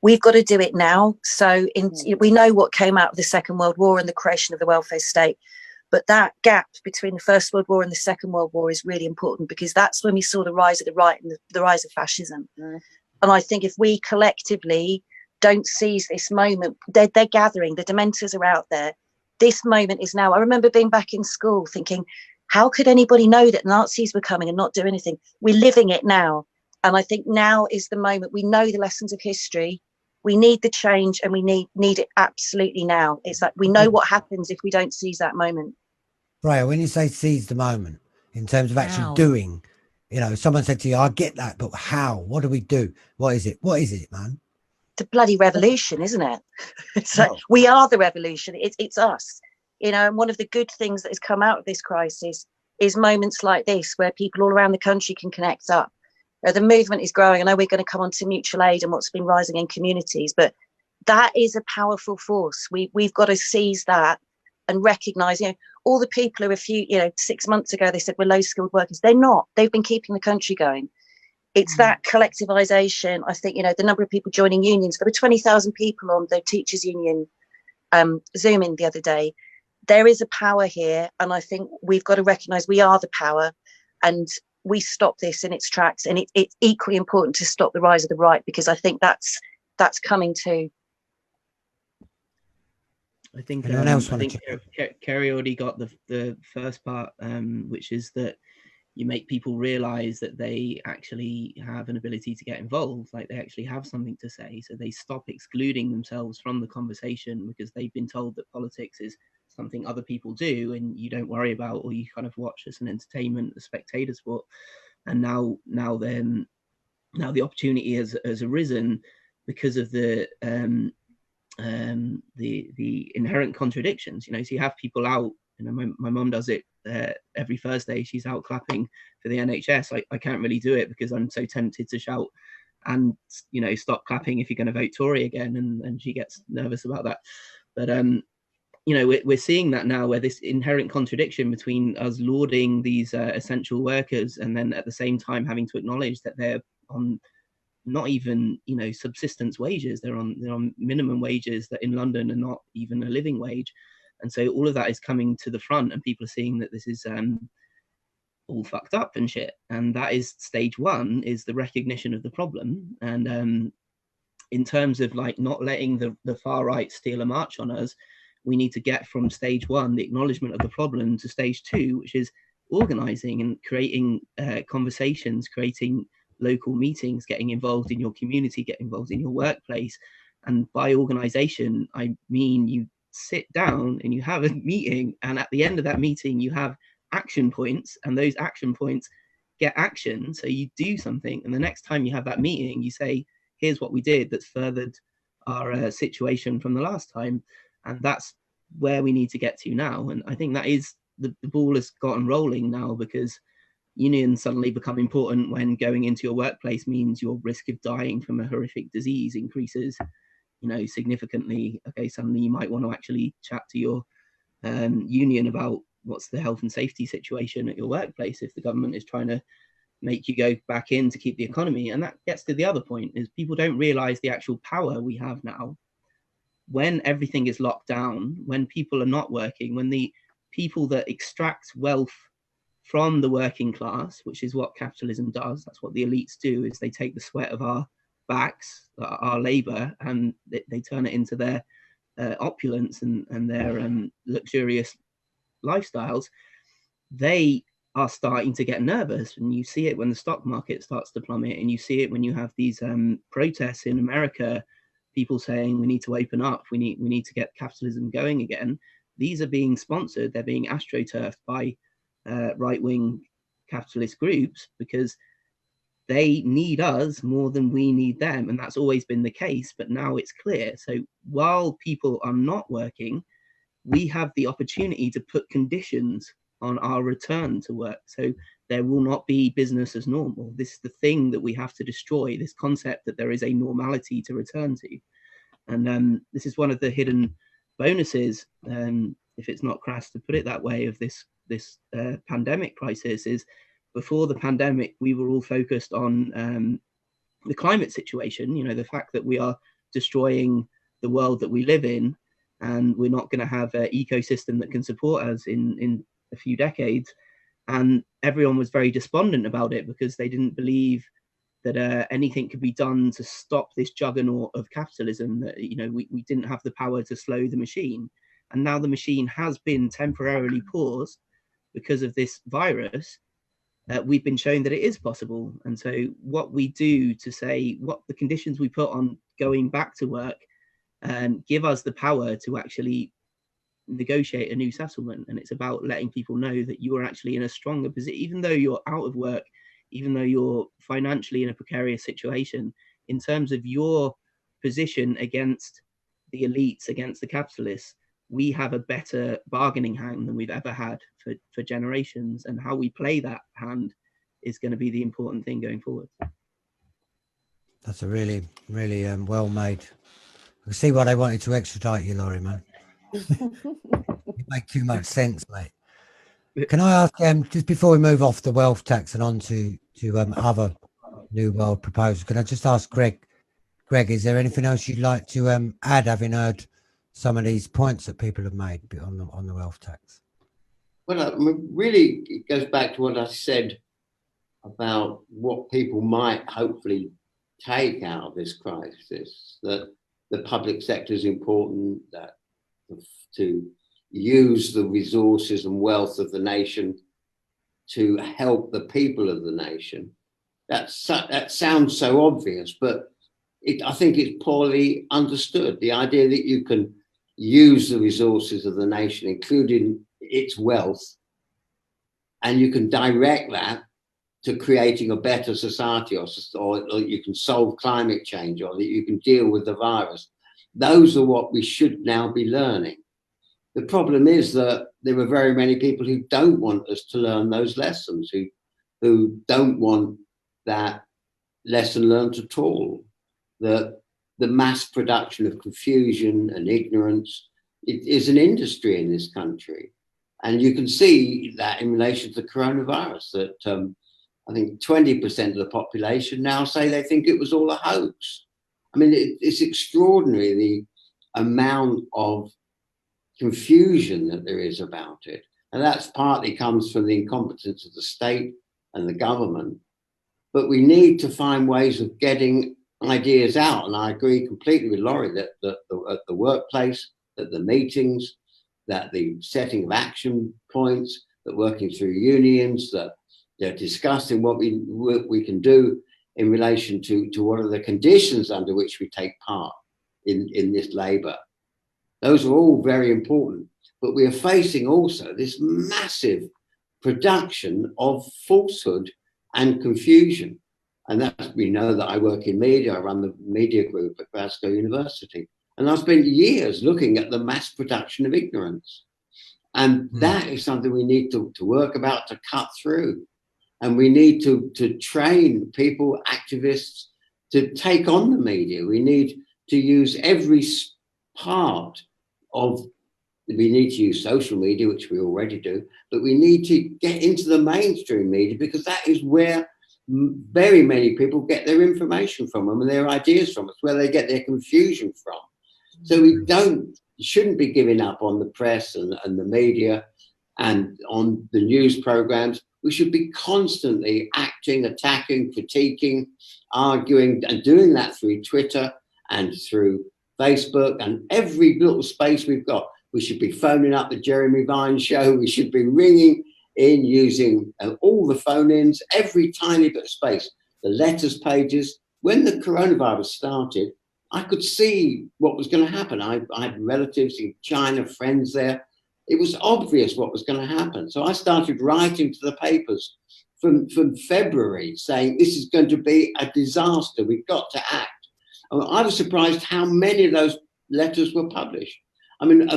we've got to do it now. So we know what came out of the Second World War and the creation of the welfare state. But that gap between the First World War and the Second World War is really important, because that's when we saw the rise of the right and the rise of fascism. And I think if we collectively don't seize this moment, they're gathering, the Dementors are out there. This moment is now. I remember being back in school thinking, how could anybody know that Nazis were coming and not do anything? We're living it now. And I think now is the moment. We know the lessons of history. We need the change, and we need it absolutely now. It's like we know what happens if we don't seize that moment. Fréa, when you say seize the moment, in terms of actually doing, you know, someone said to you, I get that, but how? What do we do? What is it? What is it, man? The bloody revolution, isn't it? It's like, we are the revolution. It's us, you know. And one of the good things that has come out of this crisis is moments like this, where people all around the country can connect up. The movement is growing. I know we're going to come on to mutual aid and what's been rising in communities, but that is a powerful force. We've got to seize that and recognise, you know, all the people who 6 months ago they said we're low skilled workers. They're not. They've been keeping the country going. it's that collectivization. I think, you know, the number of people joining unions, there were 20,000 people on the teachers union Zoom in the other day. There is a power here, and I think we've got to recognize we are the power, and we stop this in its tracks. And it's equally important to stop the rise of the right, because I think that's coming too. I think Kerry already got the first part, which is that you make people realize that they actually have an ability to get involved, like they actually have something to say, so they stop excluding themselves from the conversation because they've been told that politics is something other people do and you don't worry about, or you kind of watch as an entertainment, a spectator sport. And now the opportunity has arisen because of the inherent contradictions, you know. So you have people out, you know, my mum does it every Thursday. She's out clapping for the NHS. I can't really do it because I'm so tempted to shout and, you know, stop clapping if you're going to vote Tory again, and she gets nervous about that. But you know, we're seeing that now, where this inherent contradiction between us lauding these essential workers and then at the same time having to acknowledge that they're on not even, you know, subsistence wages. They're on minimum wages that in London are not even a living wage. And so all of that is coming to the front, and people are seeing that this is all fucked up and shit. And that is stage one, is the recognition of the problem. And in terms of like not letting the far right steal a march on us, we need to get from stage one, the acknowledgement of the problem, to stage two, which is organizing and creating conversations, creating local meetings, getting involved in your community, getting involved in your workplace. And by organization, I mean you sit down and you have a meeting, and at the end of that meeting you have action points, and those action points get action. So you do something, and the next time you have that meeting, you say, here's what we did that's furthered our situation from the last time. And that's where we need to get to now. And I think that is the ball has gotten rolling now, because unions suddenly become important when going into your workplace means your risk of dying from a horrific disease increases, you know, significantly. Okay, suddenly you might want to actually chat to your union about what's the health and safety situation at your workplace if the government is trying to make you go back in to keep the economy. And that gets to the other point, is people don't realize the actual power we have now. When everything is locked down, when people are not working, when the people that extract wealth from the working class, which is what capitalism does, that's what the elites do, is they take the sweat of our backs, our labor, and they turn it into their opulence and their luxurious lifestyles. They are starting to get nervous, and you see it when the stock market starts to plummet, and you see it when you have these protests in America, people saying we need to open up, we need to get capitalism going again. These are being sponsored, they're being astroturfed by right-wing capitalist groups, because they need us more than we need them, and that's always been the case, but now it's clear. So while people are not working, we have the opportunity to put conditions on our return to work. So there will not be business as normal. This is the thing that we have to destroy, this concept that there is a normality to return to. And this is one of the hidden bonuses, if it's not crass to put it that way, of this pandemic crisis, is before the pandemic, we were all focused on the climate situation, you know, the fact that we are destroying the world that we live in, and we're not going to have an ecosystem that can support us in a few decades. And everyone was very despondent about it, because they didn't believe that anything could be done to stop this juggernaut of capitalism, that, you know, we didn't have the power to slow the machine. And now the machine has been temporarily paused because of this virus. We've been shown that it is possible. And so what we do to say what the conditions we put on going back to work give us the power to actually negotiate a new settlement. And it's about letting people know that you are actually in a stronger position, even though you're out of work, even though you're financially in a precarious situation, in terms of your position against the elites, against the capitalists. We have a better bargaining hand than we've ever had for generations, and how we play that hand is going to be the important thing going forward. That's a really, really well made. I see why they wanted to extradite you, Lauri, man. It makes too much sense, mate. Can I ask, just before we move off the wealth tax and on to other New World proposal. Can I just ask Greg, is there anything else you'd like to add, having heard some of these points that people have made on the wealth tax? Well, I mean, really, it goes back to what I said about what people might hopefully take out of this crisis, that the public sector is important, that to use the resources and wealth of the nation to help the people of the nation. That sounds so obvious, but I think it's poorly understood. The idea that you can use the resources of the nation, including its wealth, and you can direct that to creating a better society, or you can solve climate change, or that you can deal with the virus. Those are what we should now be learning. The problem is that there are very many people who don't want us to learn those lessons, who don't want that lesson learned at all. The mass production of confusion and ignorance, it is an industry in this country. And you can see that in relation to the coronavirus, that I think 20% of the population now say they think it was all a hoax. I mean, it's extraordinary the amount of confusion that there is about it. And that's partly comes from the incompetence of the state and the government. But we need to find ways of getting ideas out. And I agree completely with Lauri that at the workplace, that the meetings, that the setting of action points, that working through unions, that they're discussing what we can do in relation to what are the conditions under which we take part in this labour. Those are all very important. But we are facing also this massive production of falsehood and confusion. And that we know that I work in media, I run the media group at Glasgow University. And I've spent years looking at the mass production of ignorance. And that is something we need to work about, to cut through. And we need to train people, activists, to take on the media. We need to use every part of, we need to use social media, which we already do, but we need to get into the mainstream media, because that is where very many people get their information from and their ideas from. It's where they get their confusion from. So we shouldn't be giving up on the press and the media and on the news programs. We should be constantly acting, attacking, critiquing, arguing, and doing that through Twitter and through Facebook and every little space we've got. We should be phoning up the Jeremy Vine show. We should be ringing in, using all the phone-ins, every tiny bit of space, the letters pages. When the coronavirus started, I could see what was going to happen. I had relatives in China, friends there. It was obvious what was going to happen. So I started writing to the papers from February saying, this is going to be a disaster. We've got to act. I was surprised how many of those letters were published. I mean,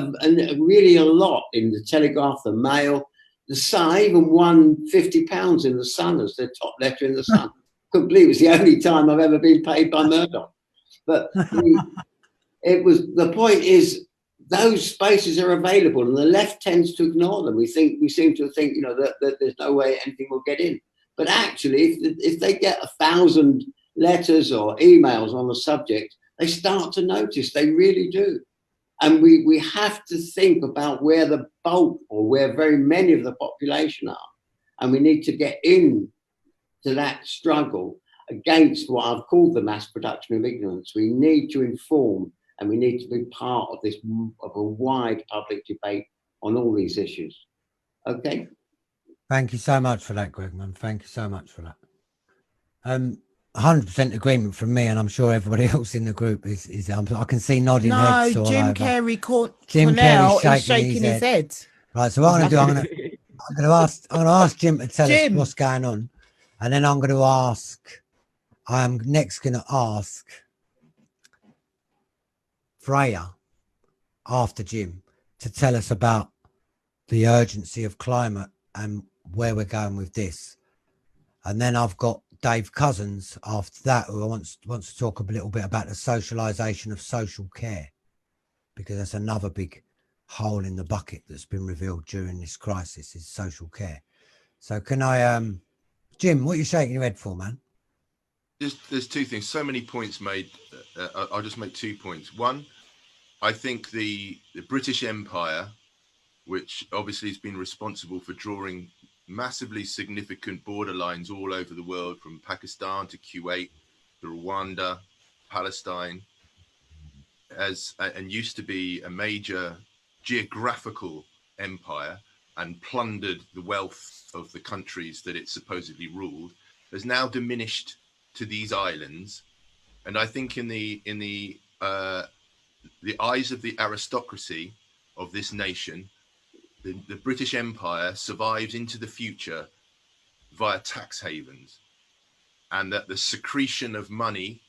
really a lot in the Telegraph, the Mail, the Sun. I even won £50 in the Sun as their top letter in the Sun. Couldn't believe it was the only time I've ever been paid by Murdoch. But the point is, those spaces are available, and the left tends to ignore them. We seem to think, that there's no way anything will get in. But actually, if they get 1,000 letters or emails on the subject, they start to notice. They really do. And we have to think about where the bulk, or where very many of the population are. And we need to get in to that struggle against what I've called the mass production of ignorance. We need to inform, and we need to be part of a wide public debate on all these issues. Okay. Thank you so much for that, Greg, man. Thank you so much for that. 100% agreement from me, and I'm sure everybody else in the group is. I can see nodding heads. No, Jim Carrey Jim Cornell Carrey's is shaking his head. Right, so what I'm going to do, I'm going to ask Jim to tell us what's going on, and then I'm next going to ask Fréa after Jim to tell us about the urgency of climate and where we're going with this, and then I've got Dave Cozens after that, who wants to talk a little bit about the socialisation of social care, because that's another big hole in the bucket that's been revealed during this crisis, is social care. So can I, Jim, what are you shaking your head for, man? there's two things. So many points made. I'll just make 2 points. One, I think the British Empire, which obviously has been responsible for drawing massively significant borderlines all over the world, from Pakistan to Kuwait to Rwanda, Palestine, and used to be a major geographical empire and plundered the wealth of the countries that it supposedly ruled, has now diminished to these islands. And I think in the eyes of the aristocracy of this nation, the British Empire survives into the future via tax havens, and that the secretion of money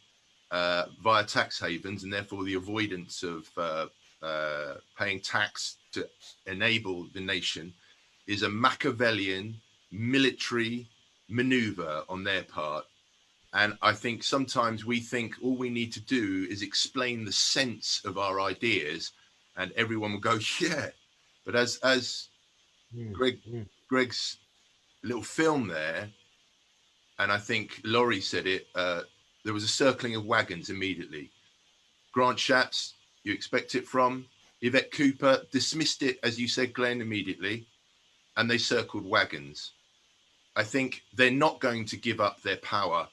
via tax havens, and therefore the avoidance of paying tax to enable the nation, is a Machiavellian military maneuver on their part. And I think sometimes we think all we need to do is explain the sense of our ideas, and everyone will go, yeah. But as Greg's little film there, and I think Lauri said it, there was a circling of wagons immediately. Grant Shapps, you expect it from. Yvette Cooper dismissed it, as you said, Glenn, immediately, and they circled wagons. I think they're not going to give up their power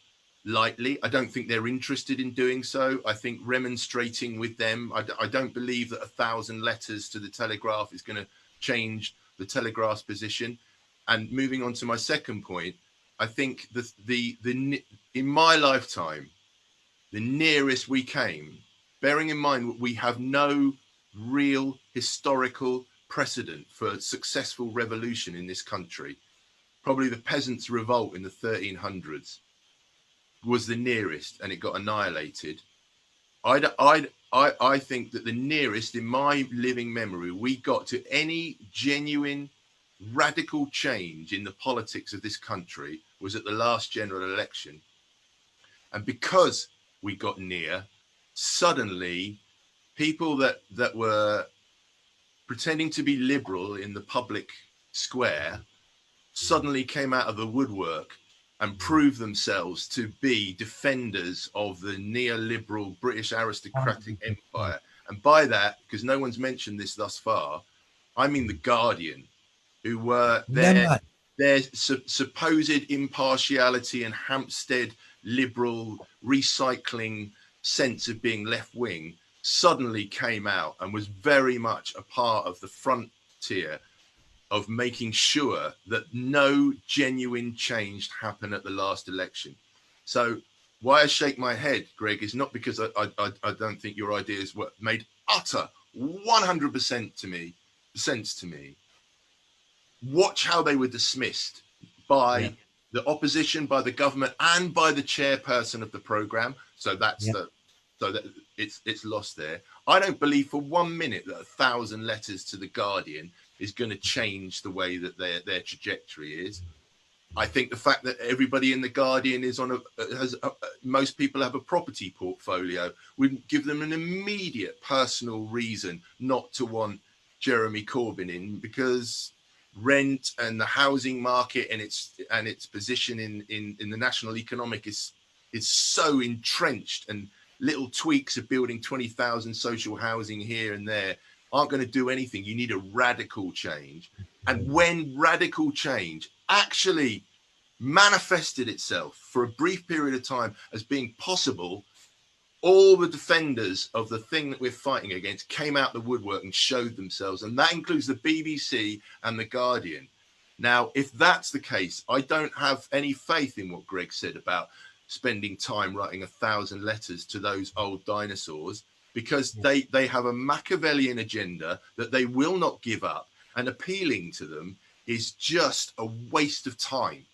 lightly. I don't think they're interested in doing so. I think remonstrating with them, I don't believe that 1,000 letters to the Telegraph is going to change the Telegraph's position. And moving on to my second point, I think in my lifetime, the nearest we came, bearing in mind we have no real historical precedent for successful revolution in this country, probably the peasants' revolt in the 1300s was the nearest, and it got annihilated. I think that the nearest in my living memory we got to any genuine radical change in the politics of this country was at the last general election. And because we got near, suddenly people that were pretending to be liberal in the public square suddenly came out of the woodwork and proved themselves to be defenders of the neoliberal British aristocratic empire. And by that, because no one's mentioned this thus far, I mean the Guardian, who were their supposed impartiality and Hampstead liberal recycling sense of being left-wing suddenly came out and was very much a part of the frontier of making sure that no genuine change happened at the last election. So why I shake my head, Greg, is not because I don't think your ideas were made utter 100% sense to me. Watch how they were dismissed by the opposition, by the government, and by the chairperson of the program. So that's so that it's lost there. I don't believe for 1 minute that 1,000 letters to the Guardian is going to change the way that their trajectory is. I think the fact that everybody in the Guardian is most people have a property portfolio would give them an immediate personal reason not to want Jeremy Corbyn in, because rent and the housing market and its position in the national economic is so entrenched, and little tweaks of building 20,000 social housing here and there aren't going to do anything. You need a radical change. And when radical change actually manifested itself for a brief period of time as being possible, all the defenders of the thing that we're fighting against came out the woodwork and showed themselves. And that includes the BBC and the Guardian. Now, if that's the case, I don't have any faith in what Greg said about spending time writing 1,000 letters to those old dinosaurs, because they have a Machiavellian agenda that they will not give up, and appealing to them is just a waste of time.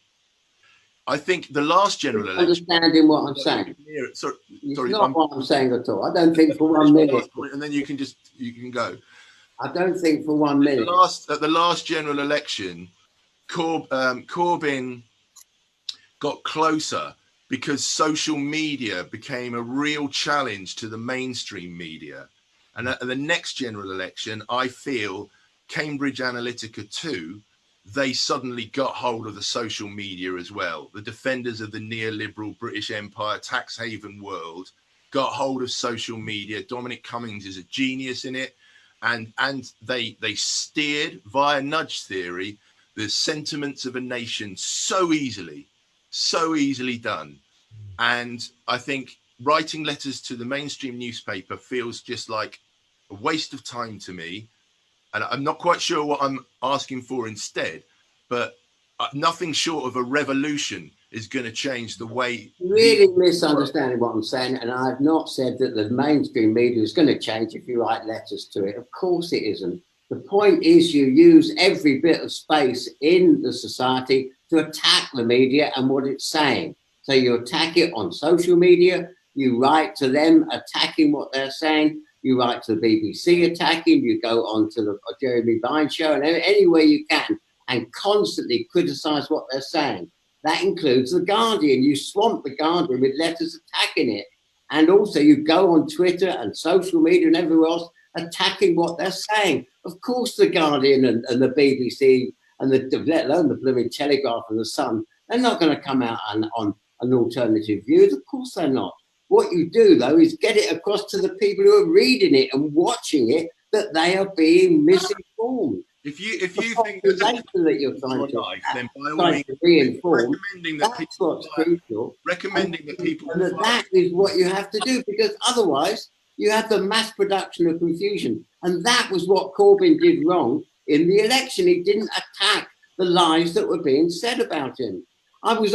I think the last general election... Understanding what I'm saying. Sorry, not what I'm saying at all. I don't think for 1 minute... And then you can go. I don't think for 1 minute. At the last general election, Corbyn got closer because social media became a real challenge to the mainstream media. And at the next general election, I feel Cambridge Analytica 2, they suddenly got hold of the social media as well. The defenders of the neoliberal British Empire, tax haven world, got hold of social media. Dominic Cummings is a genius in it. And they steered via nudge theory the sentiments of a nation so easily done. And I think writing letters to the mainstream newspaper feels just like a waste of time to me. And I'm not quite sure what I'm asking for instead, but nothing short of a revolution is going to change the way. Really misunderstanding what I'm saying, and I've not said that the mainstream media is going to change if you write letters to it. Of course it isn't. The point is you use every bit of space in the society to attack the media and what it's saying. So you attack it on social media, you write to them attacking what they're saying, you write to the BBC attacking, you go on to the Jeremy Vine show and anywhere you can and constantly criticise what they're saying. That includes The Guardian. You swamp The Guardian with letters attacking it. And also you go on Twitter and social media and everywhere else attacking what they're saying. Of course The Guardian and the BBC and let alone the blooming Telegraph and the Sun, they're not going to come out on an alternative views. Of course they're not. What you do, though, is get it across to the people who are reading it and watching it that they are being misinformed. If you think that you're trying to life, then by all means, reinform, recommending that that's what's crucial. Recommending that people that is what you have to do, because otherwise you have the mass production of confusion, and that was what Corbyn did wrong in the election. He didn't attack the lies that were being said about him. I was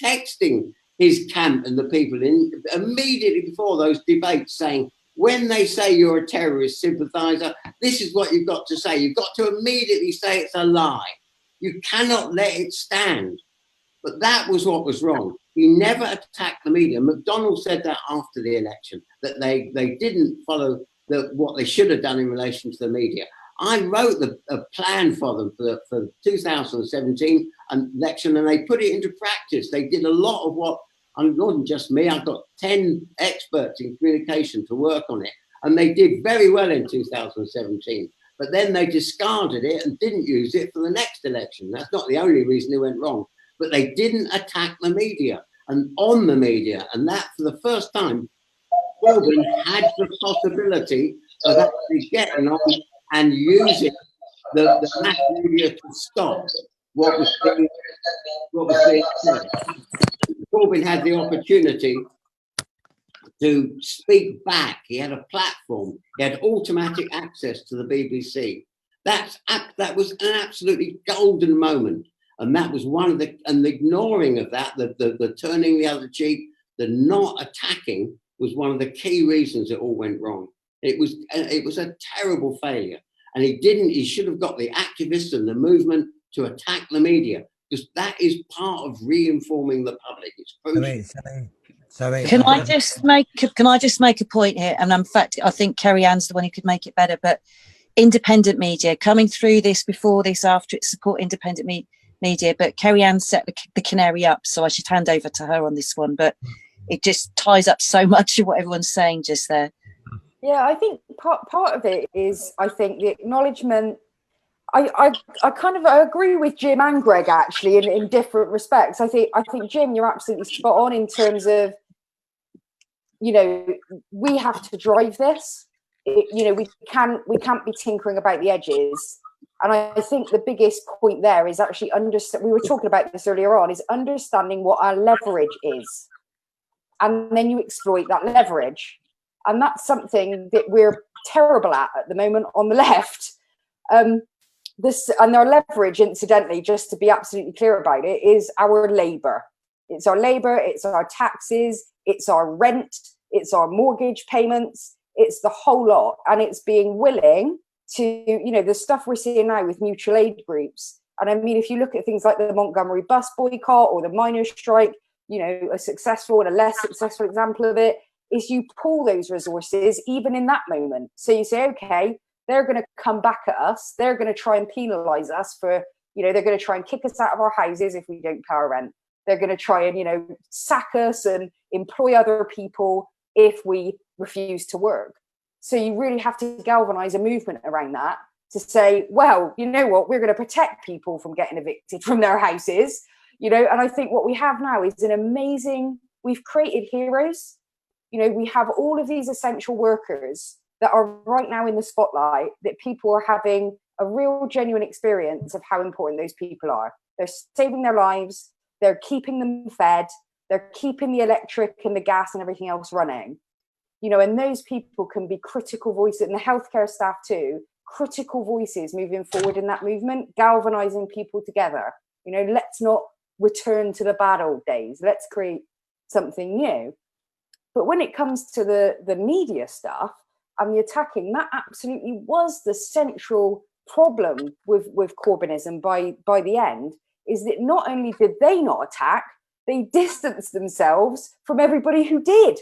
texting his camp and the people in immediately before those debates saying, when they say you're a terrorist sympathiser, this is what you've got to say. You've got to immediately say it's a lie. You cannot let it stand. But that was what was wrong. He never attacked the media. McDonnell said that after the election, that they didn't follow what they should have done in relation to the media. I wrote a plan for them for the 2017 election, and they put it into practice. They did a lot of what, and not just me, I've got 10 experts in communication to work on it, and they did very well in 2017. But then they discarded it and didn't use it for the next election. That's not the only reason it went wrong, but they didn't attack the media and on the media. And that, for the first time, Corbyn had the possibility of actually getting on and using the mass media to stop what was being said. Corbyn had the opportunity to speak back. He had a platform. He had automatic access to the BBC. That was an absolutely golden moment. And that was one of and the ignoring of that, the turning the other cheek, the not attacking was one of the key reasons it all went wrong. It was a terrible failure. And he should have got the activists and the movement to attack the media, because that is part of re-informing the public. It's crucial. Can I just make a point here? And in fact, I think Kerry-Anne's the one who could make it better, but independent media coming through this, before this, after it, support independent media, but Kerry-Anne set the canary up, so I should hand over to her on this one, but it just ties up so much of what everyone's saying just there. Yeah, I think part of it is, I think, the acknowledgement. I kind of agree with Jim and Greg, actually, in different respects. I think Jim, you're absolutely spot on in terms of, we have to drive this. We can't be tinkering about the edges. And I think the biggest point there is actually we were talking about this earlier on, is understanding what our leverage is. And then you exploit that leverage. And that's something that we're terrible at the moment on the left. And our leverage, incidentally, just to be absolutely clear about it, is our labour. It's our labour, it's our taxes, it's our rent, it's our mortgage payments, it's the whole lot. And it's being willing to, the stuff we're seeing now with mutual aid groups. And I mean, if you look at things like the Montgomery bus boycott or the miners' strike, a successful and a less successful example of it is you pull those resources even in that moment. So you say, okay, they're going to come back at us. They're going to try and penalise us for, they're going to try and kick us out of our houses if we don't pay our rent. They're going to try and, sack us and employ other people if we refuse to work. So you really have to galvanise a movement around that to say, well, you know what, we're going to protect people from getting evicted from their houses, you know. And I think what we have now is we've created heroes. You know, we have all of these essential workers that are right now in the spotlight, that people are having a real genuine experience of how important those people are. They're saving their lives, they're keeping them fed, they're keeping the electric and the gas and everything else running. You know, and those people can be critical voices, and the healthcare staff too, critical voices moving forward in that movement, galvanizing people together. You know, let's not return to the bad old days. Let's create something new. But when it comes to the media stuff and the attacking, that absolutely was the central problem with Corbynism by the end, is that not only did they not attack, they distanced themselves from everybody who did.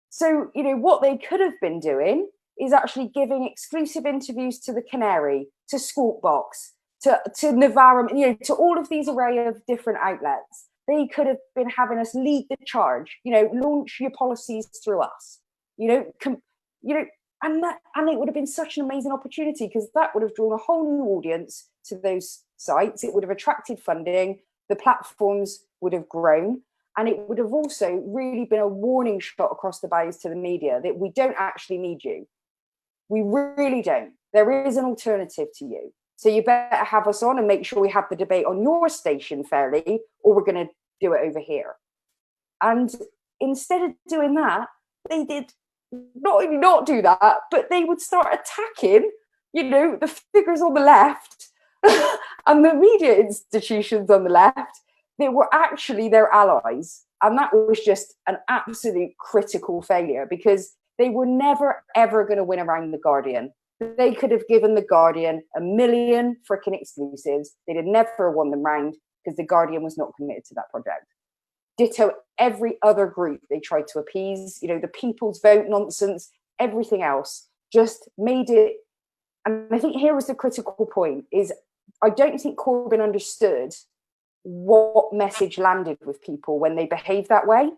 So, you know, what they could have been doing is actually giving exclusive interviews to the Canary, to Squawkbox, to Navarro, you know, to all of these array of different outlets. They could have been having us lead the charge, you know, launch your policies through us, you know, and it would have been such an amazing opportunity, because that would have drawn a whole new audience to those sites. It would have attracted funding, the platforms would have grown, and it would have also really been a warning shot across the bows to the media that we don't actually need you. We really don't. There is an alternative to you. So you better have us on and make sure we have the debate on your station fairly, or we're going to do it over here. And instead of doing that, they did not only not do that, but they would start attacking, you know, the figures on the left and the media institutions on the left that were actually their allies. And that was just an absolute critical failure, because they were never, ever going to win around The Guardian. They could have given The Guardian 1 million freaking exclusives. They'd have never won them round, because The Guardian was not committed to that project. Ditto every other group they tried to appease, you know, the People's Vote nonsense, everything else just made it. And I think here was the critical point, is I don't think Corbyn understood what message landed with people when they behaved that way.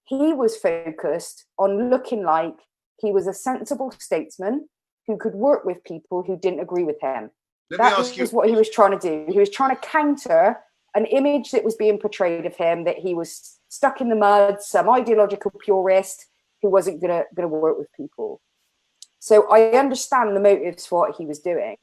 He was focused on looking like he was a sensible statesman who could work with people who didn't agree with him. That was what he was trying to do. He was trying to counter an image that was being portrayed of him, that he was stuck in the mud, some ideological purist who wasn't going to work with people. So I understand the motives for what he was doing.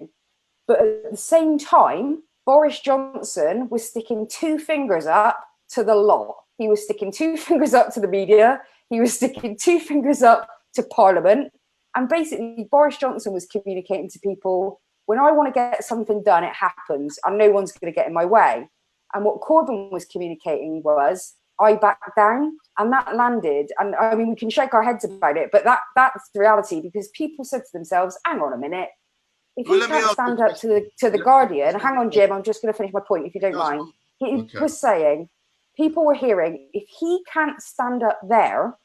But at the same time, Boris Johnson was sticking 2 fingers up to the lot. He was sticking 2 fingers up to the media. He was sticking 2 fingers up to Parliament. And basically, Boris Johnson was communicating to people, when I want to get something done, it happens, and no one's going to get in my way. And what Corbyn was communicating was, I back down, and that landed. And I mean, we can shake our heads about it, but that's the reality, because people said to themselves, hang on a minute, if you can't stand up to the Guardian, hang on, Jim, I'm just going to finish my point, if you don't mind. He was saying, people were hearing, if he can't stand up there,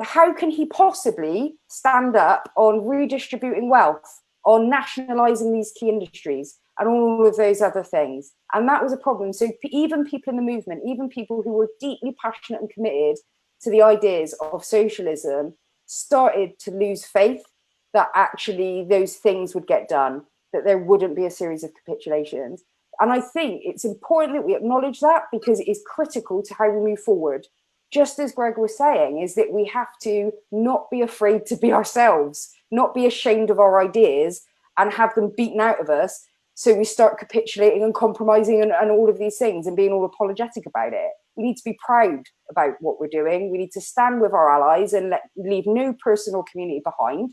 how can he possibly stand up on redistributing wealth, on nationalising these key industries, and all of those other things? And that was a problem. So even people in the movement, even people who were deeply passionate and committed to the ideas of socialism, started to lose faith that actually those things would get done, that there wouldn't be a series of capitulations. And I think it's important that we acknowledge that, because it is critical to how we move forward. Just as Greg was saying, is that we have to not be afraid to be ourselves, not be ashamed of our ideas and have them beaten out of us. So we start capitulating and compromising and all of these things and being all apologetic about it. We need to be proud about what we're doing. We need to stand with our allies and leave no person or community behind.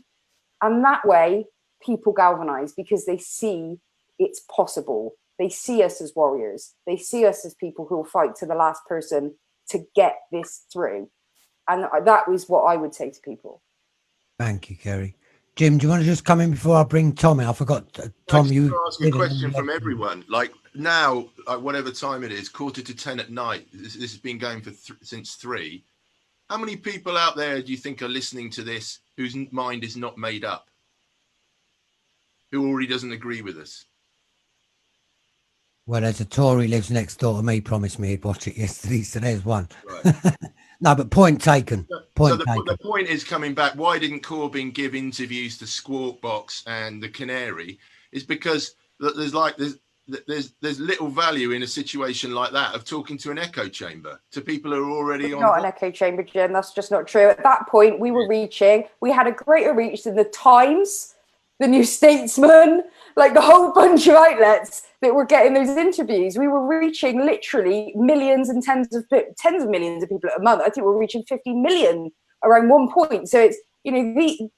And that way, people galvanise, because they see it's possible. They see us as warriors. They see us as people who will fight to the last person to get this through. And that was what I would say to people. Thank you, Kerry. Jim, do you want to just come in before I bring Tom in? I forgot, Tom, you ask a question from everyone. Like now, whatever time it is, 9:45 at night, this has been going for since 3. How many people out there do you think are listening to this whose mind is not made up? Who already doesn't agree with us? Well, there's a Tory lives next door to me, promised me he'd watch it yesterday, so there's one. Right. No, but point taken. Point so taken. the point is coming back. Why didn't Corbyn give interviews to Squawk Box and the Canary? Is because there's little value in a situation like that of talking to an echo chamber, to people who are already on. Not an echo chamber, Jim. That's just not true. At that point, we had a greater reach than the Times, the New Statesman, like the whole bunch of outlets that were getting those interviews. We were reaching literally millions and tens of millions of people a month. I think we're reaching 50 million around one point. So it's,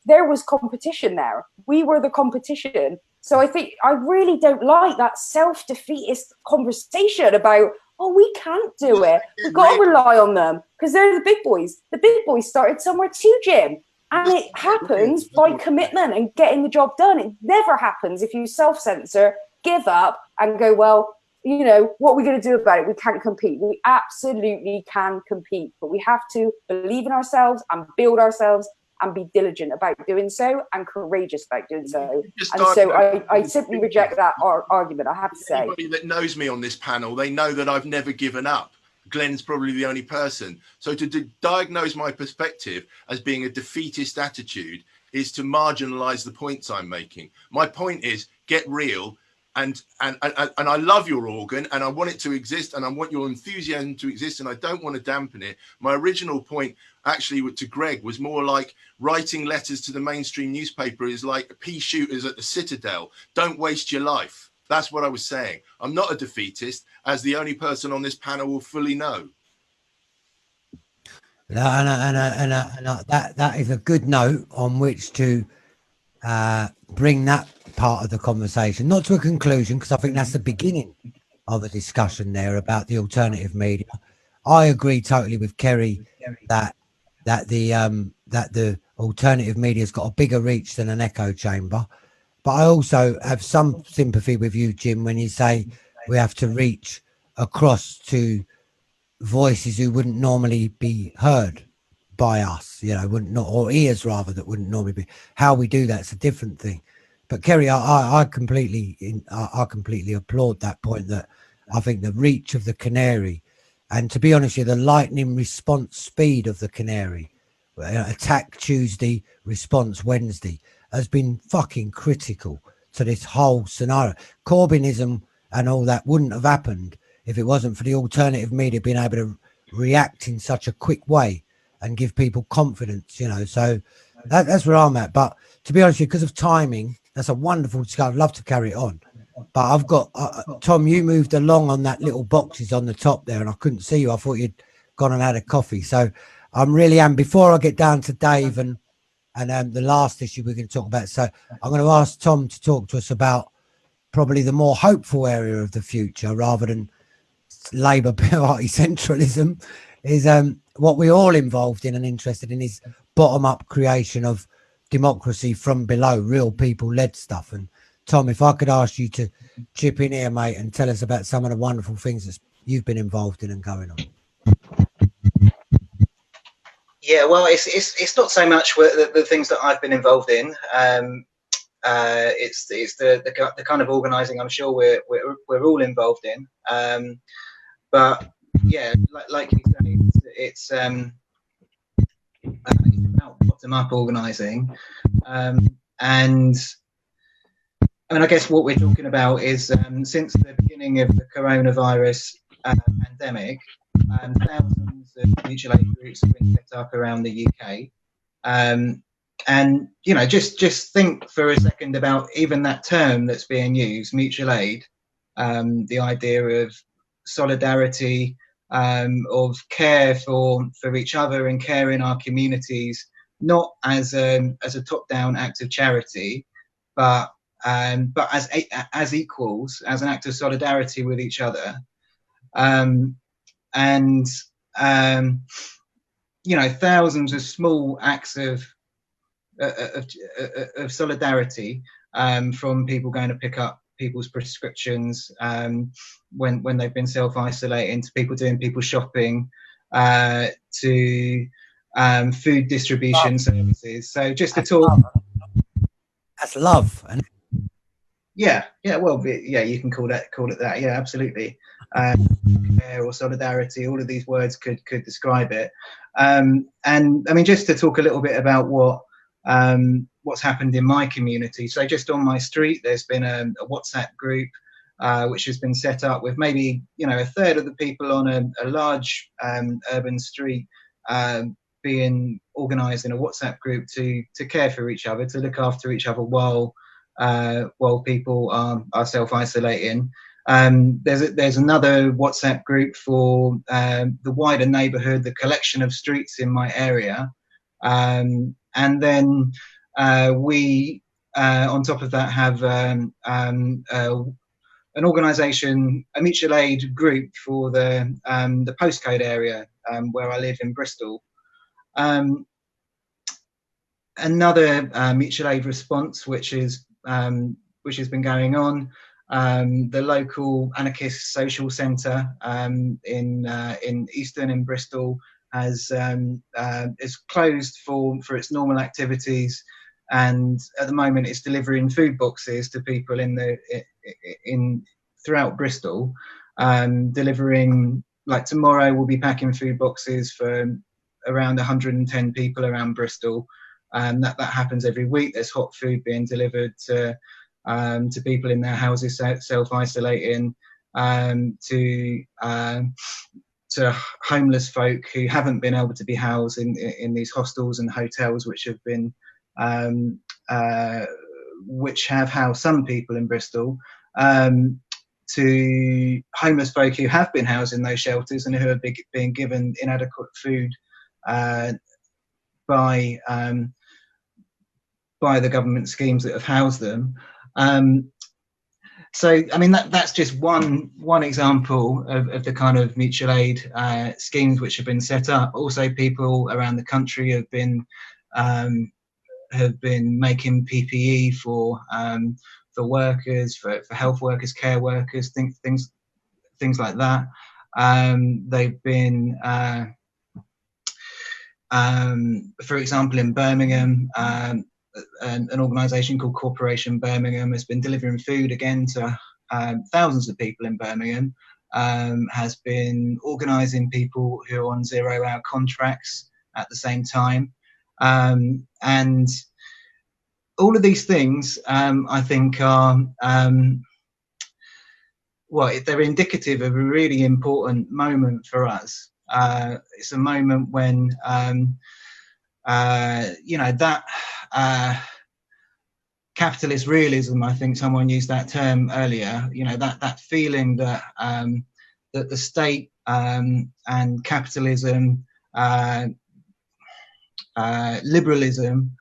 there was competition there. We were the competition. So I think I really don't like that self-defeatist conversation about, oh, we can't do it. We've got to rely on them because they're the big boys. The big boys started somewhere too, Jim. And it happens by commitment and getting the job done. It never happens if you self-censor, give up and go, well, what are we going to do about it? We can't compete. We absolutely can compete, but we have to believe in ourselves and build ourselves and be diligent about doing so and courageous about doing so. And so I simply reject that argument, I have to say. Anybody that knows me on this panel, they know that I've never given up. Glenn's probably the only person. So to diagnose my perspective as being a defeatist attitude is to marginalize the points I'm making. My point is, get real. And I love your organ and I want it to exist and I want your enthusiasm to exist and I don't want to dampen it. My original point actually to Greg was more like writing letters to the mainstream newspaper is like pea shooters at the Citadel. Don't waste your life. That's what I was saying. I'm not a defeatist, as the only person on this panel will fully know. That is a good note on which to bring that part of the conversation, not to a conclusion, because I think that's the beginning of a discussion there about the alternative media. I agree totally with Kerry that the alternative media's got a bigger reach than an echo chamber. But I also have some sympathy with you, Jim, when you say we have to reach across to voices who wouldn't normally be heard by us, or ears rather that wouldn't normally be. How we do that's a different thing. But Kerry, I completely applaud that point. That I think the reach of the Canary, and to be honest with you, the lightning response speed of the Canary, attack Tuesday, response Wednesday, has been fucking critical to this whole scenario. Corbynism and all that wouldn't have happened if it wasn't for the alternative media being able to react in such a quick way and give people confidence, So that's where I'm at. But to be honest with you, because of timing, that's a wonderful discussion. I'd love to carry it on. But I've got, Tom, you moved along on that little boxes on the top there and I couldn't see you. I thought you'd gone and had a coffee. So I'm really am. Before I get down to Dave and the last issue we're going to talk about. So I'm going to ask Tom to talk to us about probably the more hopeful area of the future rather than Labour Party centralism is what we're all involved in and interested in is bottom-up creation of democracy from below, real people-led stuff. And Tom, if I could ask you to chip in here, mate, and tell us about some of the wonderful things that you've been involved in and going on. Yeah, well, it's not so much the things that I've been involved in. It's the kind of organising I'm sure we're all involved in. But yeah, like you say, it's about bottom-up organising, and I mean, I guess what we're talking about is since the beginning of the coronavirus pandemic. Thousands of mutual aid groups have been set up around the UK, and just think for a second about even that term that's being used, mutual aid, the idea of solidarity, of care for each other and care in our communities, not as a top-down act of charity, but as equals, as an act of solidarity with each other. And thousands of small acts of solidarity, from people going to pick up people's prescriptions when they've been self-isolating, to people doing people shopping, to food distribution services. So just to talk, that's love. Yeah, well, yeah, you can call it that. Yeah, absolutely. care or solidarity. All of these words could describe it. And I mean, just to talk a little bit about what's happened in my community. So just on my street, there's been a WhatsApp group which has been set up with maybe, you know, a third of the people on a large urban street being organised in a WhatsApp group to care for each other, to look after each other while people are self-isolating. There's another WhatsApp group for the wider neighbourhood, the collection of streets in my area, and then we on top of that have an organisation, a mutual aid group for the postcode area where I live in Bristol. Another mutual aid response which has been going on. The local anarchist social centre in Easton in Bristol is closed for its normal activities, and at the moment it's delivering food boxes to people throughout Bristol. Delivering, like tomorrow we'll be packing food boxes for around 110 people around Bristol. That happens every week. There's hot food being delivered to people in their houses self-isolating, to homeless folk who haven't been able to be housed in these hostels and hotels which have been which have housed some people in Bristol, to homeless folk who have been housed in those shelters and who are being given inadequate food by the government schemes that have housed them. So, I mean, that's just one example of the kind of mutual aid schemes which have been set up. Also, people around the country have been making PPE for workers, for health workers, care workers, things like that. They've been, for example, in Birmingham, an organisation called Corporation Birmingham has been delivering food again to thousands of people in Birmingham, has been organising people who are on 0-hour contracts at the same time. And all of these things, I think, are, they're indicative of a really important moment for us. It's a moment when, capitalist realism, I think someone used that term earlier, that feeling that that the state and capitalism, liberalism,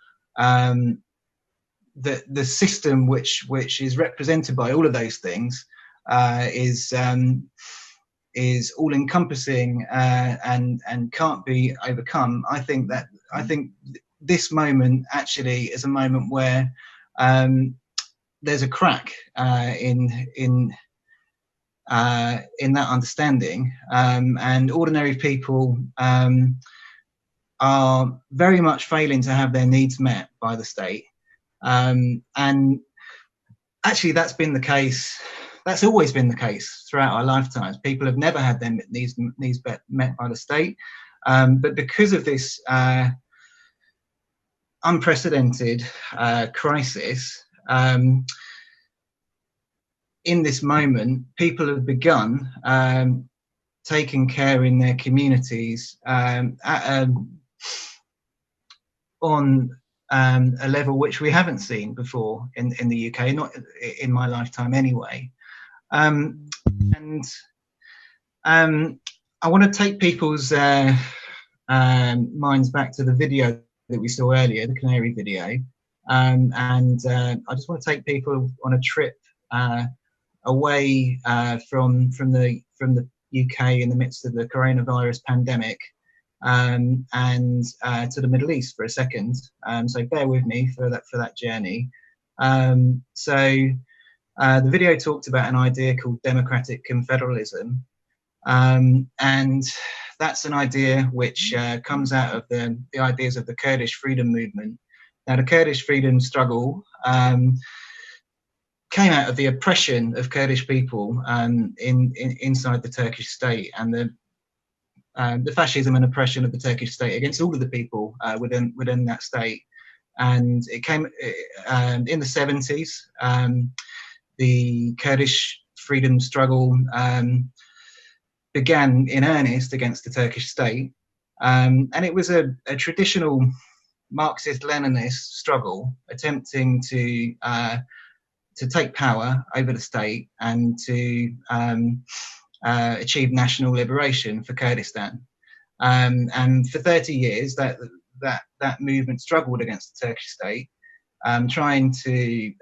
the system which is represented by all of those things is all encompassing and can't be overcome. I think this moment actually is a moment where there's a crack in that understanding, and ordinary people are very much failing to have their needs met by the state. And actually that's been the case, that's always been the case throughout our lifetimes. People have never had their needs met by the state, but because of this unprecedented crisis, in this moment, people have begun taking care in their communities on a level which we haven't seen before in the UK, not in my lifetime anyway. And I want to take people's minds back to the video that we saw earlier, the Canary video, and I just want to take people on a trip away from the UK in the midst of the coronavirus pandemic, and to the Middle East for a second. So bear with me for that journey. The video talked about an idea called democratic confederalism, and that's an idea which comes out of the ideas of the Kurdish freedom movement. Now, the Kurdish freedom struggle came out of the oppression of Kurdish people inside the Turkish state, and the fascism and oppression of the Turkish state against all of the people within that state. And it came in the 70s. The Kurdish freedom struggle began in earnest against the Turkish state, and it was a traditional Marxist-Leninist struggle attempting to take power over the state and to achieve national liberation for Kurdistan. And for 30 years, that movement struggled against the Turkish state, trying to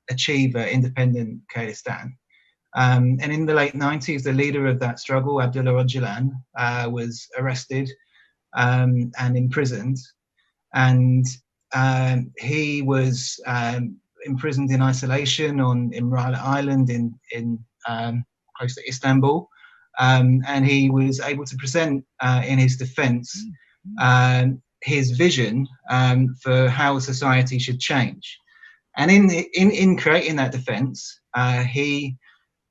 achieve independent Kurdistan. And in the late 90s, the leader of that struggle, Abdullah Öcalan, was arrested and imprisoned. And he was imprisoned in isolation on Imrala Island in close to Istanbul. And he was able to present in his defense his vision for how society should change. And in creating that defense, he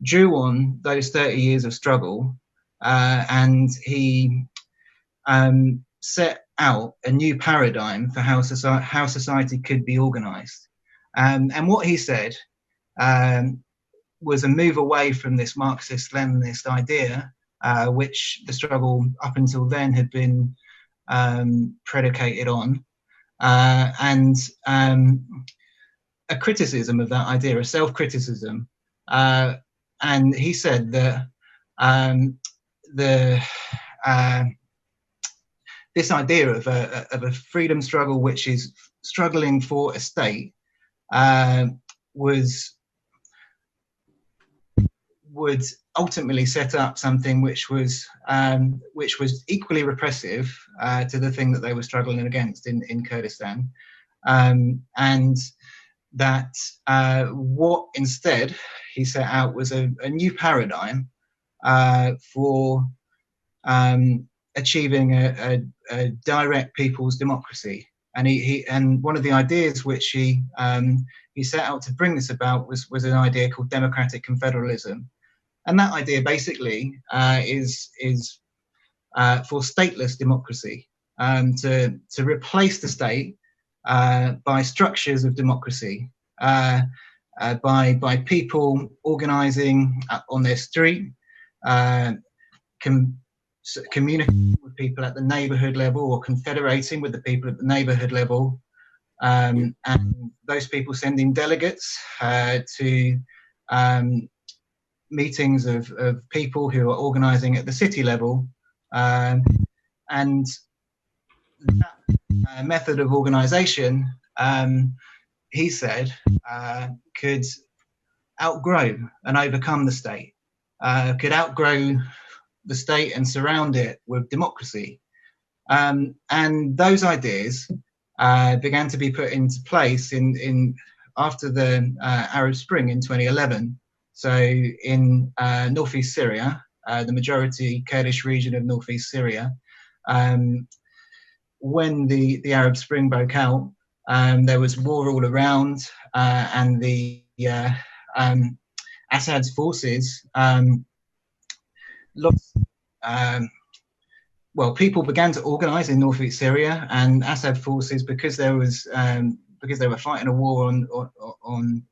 drew on those 30 years of struggle, and he set out a new paradigm for how society could be organized. And what he said was a move away from this Marxist-Leninist idea, which the struggle up until then had been predicated on, and a criticism of that idea, a self-criticism. And he said that this idea of a freedom struggle which is struggling for a state would ultimately set up something which was equally repressive to the thing that they were struggling against in Kurdistan, and that what instead he set out was a new paradigm for achieving a direct people's democracy. And and one of the ideas which he set out to bring this about was an idea called democratic confederalism. And that idea basically is for stateless democracy, to replace the state by structures of democracy, by people organizing on their street, communicating with people at the neighborhood level, or confederating with the people at the neighborhood level, and those people sending delegates to meetings of people who are organizing at the city level, and that method of organization, he said, could outgrow and overcome the state, could outgrow the state and surround it with democracy. And those ideas began to be put into place after the Arab Spring in 2011. So in northeast Syria, the majority Kurdish region of northeast Syria, when the Arab Spring broke out, there was war all around, and the Assad's forces lost. People began to organize in northeast Syria, and Assad forces, because they were fighting a war on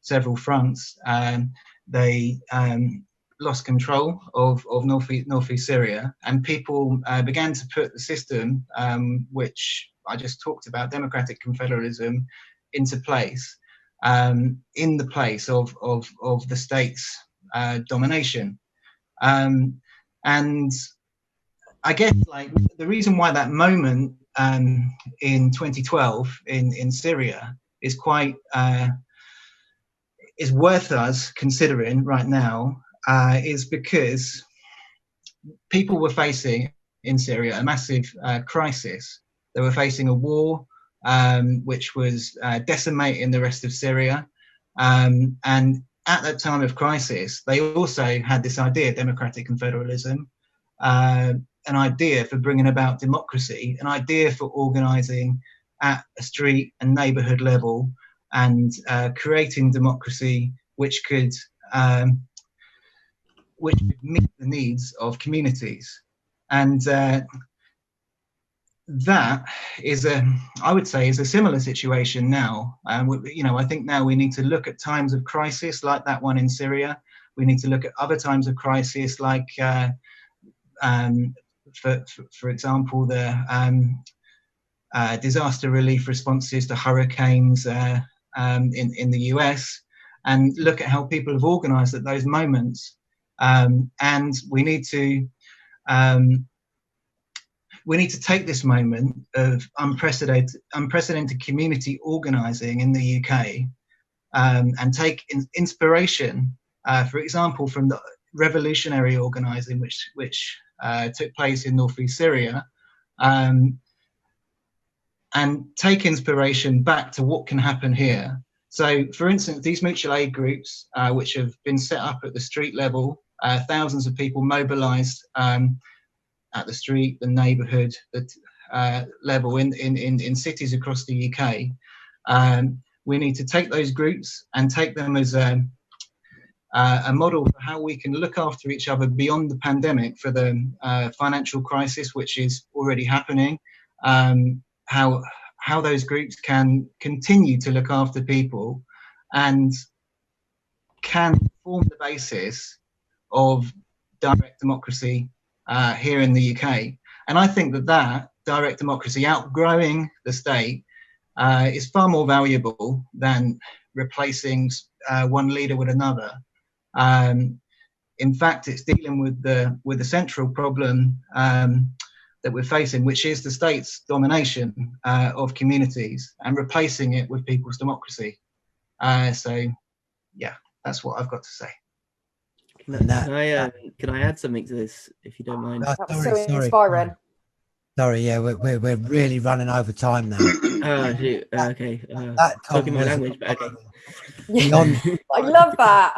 several fronts, they lost control of northeast Syria, and people began to put the system, which I just talked about, democratic confederalism, into place, in the place of the state's domination. And I guess, like, the reason why that moment in 2012 in Syria is quite is worth us considering right now, is because people were facing in Syria a massive crisis. They were facing a war which was decimating the rest of Syria, and at that time of crisis, they also had this idea, democratic confederalism, an idea for bringing about democracy, an idea for organizing at a street and neighborhood level, and creating democracy which could meet the needs of communities. And that is I would say, is a similar situation now. You know, I think now we need to look at times of crisis like that one in Syria. We need to look at other times of crisis, like, for example, the disaster relief responses to hurricanes in the US, and look at how people have organised at those moments. And we need to take this moment of unprecedented community organising in the UK and take inspiration, for example, from the revolutionary organising which took place in northeast Syria, and take inspiration back to what can happen here. So, for instance, these mutual aid groups, which have been set up at the street level, thousands of people mobilised at the street, the neighbourhood, the level in cities across the UK. We need to take those groups and take them as a model for how we can look after each other beyond the pandemic, for the financial crisis which is already happening. How those groups can continue to look after people and can form the basis of direct democracy here in the UK. And I think that direct democracy, outgrowing the state, is far more valuable than replacing one leader with another. In fact, it's dealing with the central problem that we're facing, which is the state's domination of communities, and replacing it with people's democracy. So, yeah, that's what I've got to say. Can I add something to this, if you don't mind? Sorry. Inspiring. Sorry, yeah, we're really running over time now. Oh, shoot. Okay. Talking my language, but okay. Yeah. I love that.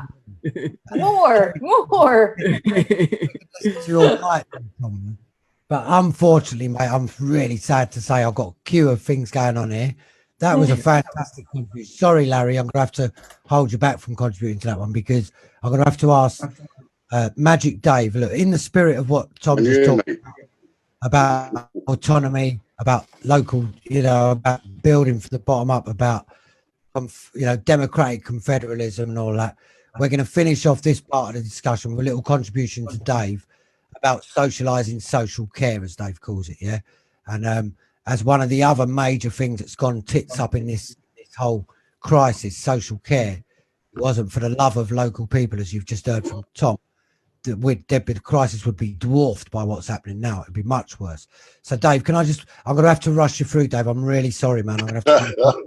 More. You're right, Tom. But unfortunately, mate, I'm really sad to say I've got a queue of things going on here. That was a fantastic contribution. Sorry, Larry, I'm going to have to hold you back from contributing to that one, because I'm going to have to ask Magic Dave, look, in the spirit of what Tom just talked about autonomy, about local, about building from the bottom up, about, democratic confederalism and all that. We're going to finish off this part of the discussion with a little contribution to Dave about socialising social care, as Dave calls it, yeah? And as one of the other major things that's gone tits up in this whole crisis, social care, it wasn't for the love of local people, as you've just heard from Tom, the crisis would be dwarfed by what's happening now. It'd be much worse. So, Dave, I'm going to have to rush you through, Dave. I'm really sorry, man. I'm going to have to...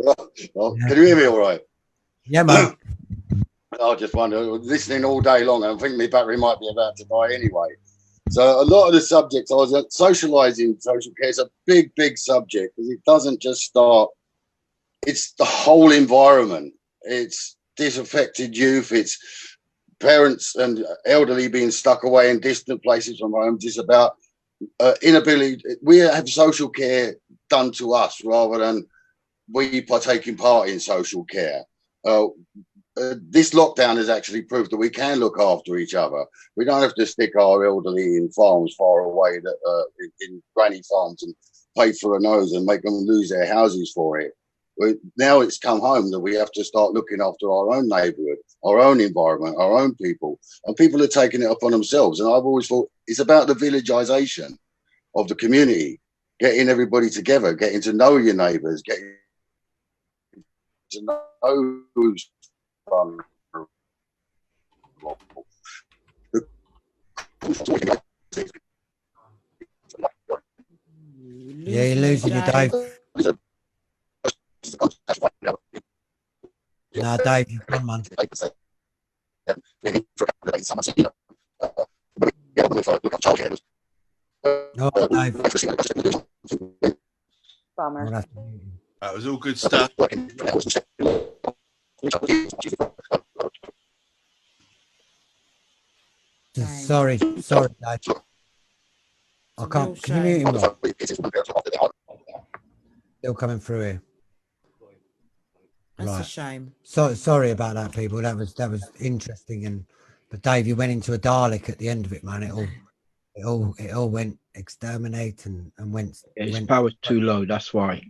Can you hear me all right? Yeah, man. I just wonder, listening all day long, and I think my battery might be about to die anyway. So a lot of the subjects, socialising social care is a big, big subject, because it doesn't just start, it's the whole environment. It's disaffected youth, it's parents and elderly being stuck away in distant places from home. It's about inability. We have social care done to us rather than we taking part in social care. This lockdown has actually proved that we can look after each other. We don't have to stick our elderly in farms far away, in granny farms, and pay for a nose and make them lose their houses for it. Now it's come home that we have to start looking after our own neighbourhood, our own environment, our own people. And people are taking it upon themselves. And I've always thought it's about the villagisation of the community, getting everybody together, getting to know your neighbours, getting to know who's yeah, you're losing your Dave. No, Dave, you've gone, man. Oh, Dave. Bummer. That was all good stuff. Sorry, Dave. I can't. Can you mute him? Still coming through here. That's a shame. So sorry about that, people. That was interesting. But Dave, you went into a Dalek at the end of it, man. It all went exterminate and went. His power's too low. That's why.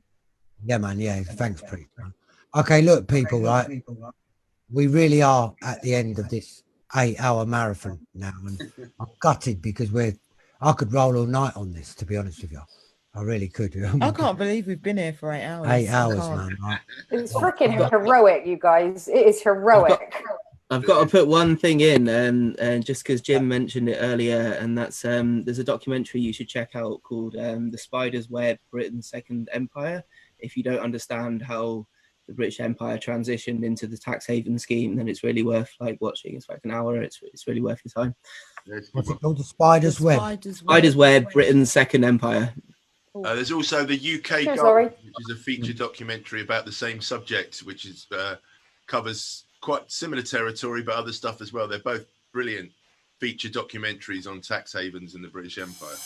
Yeah, man. Yeah, thanks, Preet. Okay, look, people. Right, we really are at the end of this 8-hour marathon now, and I'm gutted because I could roll all night on this. To be honest with you, I really could. I can't believe we've been here for 8 hours. 8 hours, man. Right? It's freaking heroic, you guys. It is heroic. I've got to put one thing in, and just because Jim mentioned it earlier, and that's there's a documentary you should check out called "The Spider's Web: Britain's Second Empire." If you don't understand how the British Empire transitioned into the tax haven scheme, then it's really worth watching. It's like an hour. It's really worth your time. What's it called? The Spider's Web. Spider's Web: Britain's Second Empire. There's also the UK Cheers, Gold, Lauri. which is a feature documentary about the same subject, which is covers quite similar territory, but other stuff as well. They're both brilliant feature documentaries on tax havens in the British Empire.